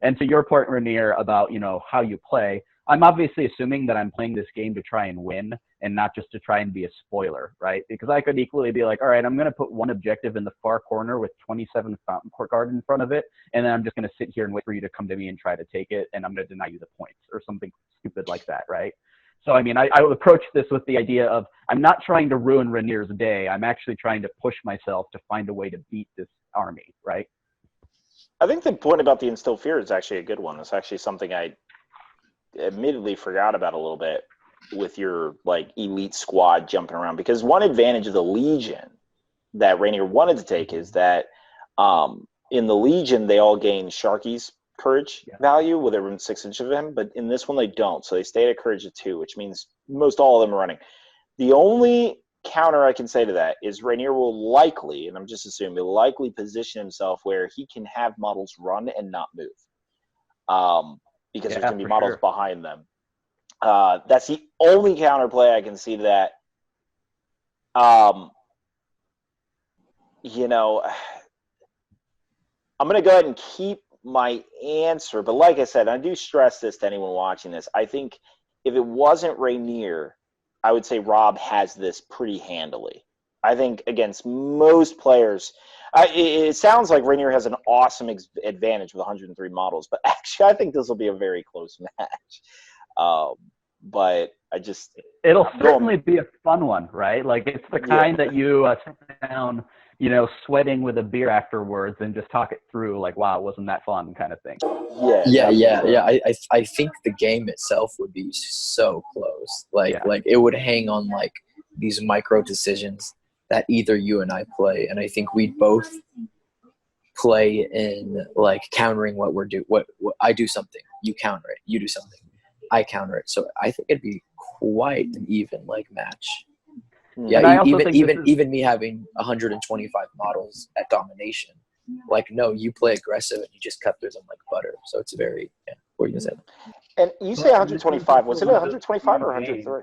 And to your point, Rainier, about how you play, I'm obviously assuming that I'm playing this game to try and win and not just to try and be a spoiler, right? Because I could equally be like, all right, I'm going to put one objective in the far corner with 27 Fountain Court Guard in front of it, and then I'm just going to sit here and wait for you to come to me and try to take it, and I'm going to deny you the points or something stupid like that, right? So, I mean, I would approach this with the idea of I'm not trying to ruin Rainier's day. I'm actually trying to push myself to find a way to beat this army, right? I think the point about the Instill Fear is actually a good one. It's actually something I admittedly forgot about a little bit with your like elite squad jumping around, because one advantage of the Legion that Rainier wanted to take is that in the Legion they all gain Sharky's courage value with everyone 6 inches of him, but in this one they don't, so they stay at a courage of 2, which means most all of them are running. The only counter I can say to that is Rainier will likely, and I'm just assuming, will likely position himself where he can have models run and not move, because there's going to be models behind them. That's the only counterplay I can see to that. You know, I'm going to go ahead and keep my answer, but like I said, I do stress this to anyone watching this. I think if it wasn't Rainier, I would say Rob has this pretty handily. I think against most players, it sounds like Rainier has an awesome advantage with 103 models, but actually I think this will be a very close match. But I just... It'll certainly be a fun one, right? Like, it's the kind that you sit down, you know, sweating with a beer afterwards and just talk it through, like, wow, wasn't that fun kind of thing. Yeah. I think the game itself would be so close. Like it would hang on, like, these micro decisions that either you and I play. And I think we'd both play in, like, countering what we're doing. What I do something, you counter it. You do something, I counter it. So I think it'd be quite an even, like, match. Yeah, even me having 125 models at Domination, like, no, you play aggressive and you just cut through them like butter. So it's very, what are you gonna say? And you say 125. Was it 125 or 103?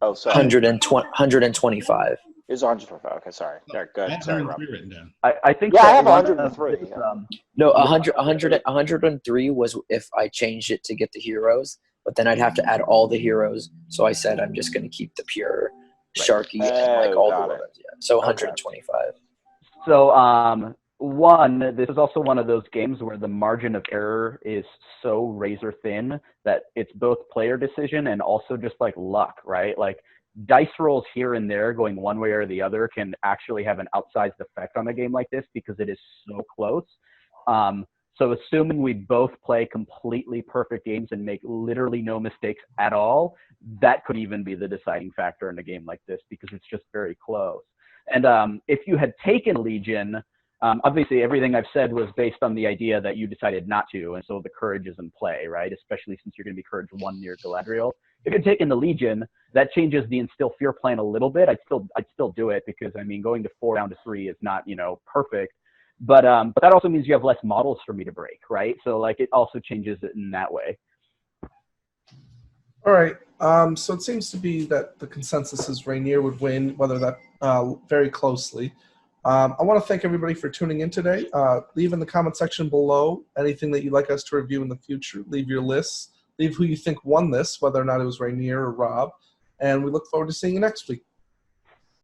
Oh, sorry. 125. It was 125. Okay, sorry. Yeah, good. Sorry, Rob. Written down. I think. Yeah, I have 103. No, 103 was if I changed it to get the heroes, but then I'd have to add all the heroes. So I said I'm just gonna keep the pure Sharky and like all the ones. Yeah. So 125. So this is also one of those games where the margin of error is so razor thin that it's both player decision and also just like luck, right? Like dice rolls here and there going one way or the other can actually have an outsized effect on a game like this because it is so close. So assuming we both play completely perfect games and make literally no mistakes at all, that could even be the deciding factor in a game like this because it's just very close. And if you had taken Legion, obviously everything I've said was based on the idea that you decided not to, and so the courage is in play, right? Especially since you're going to be courage 1 near Galadriel. If you're taking the Legion, that changes the Instill Fear plan a little bit. I'd still do it because, I mean, going to 4 down to 3 is not, you know, perfect. But that also means you have less models for me to break, right? So, like, it also changes it in that way. All right. So it seems to be that the consensus is Rainier would win, whether that very closely. I want to thank everybody for tuning in today. Leave in the comment section below anything that you'd like us to review in the future. Leave your lists. Leave who you think won this, whether or not it was Rainier or Rob. And we look forward to seeing you next week.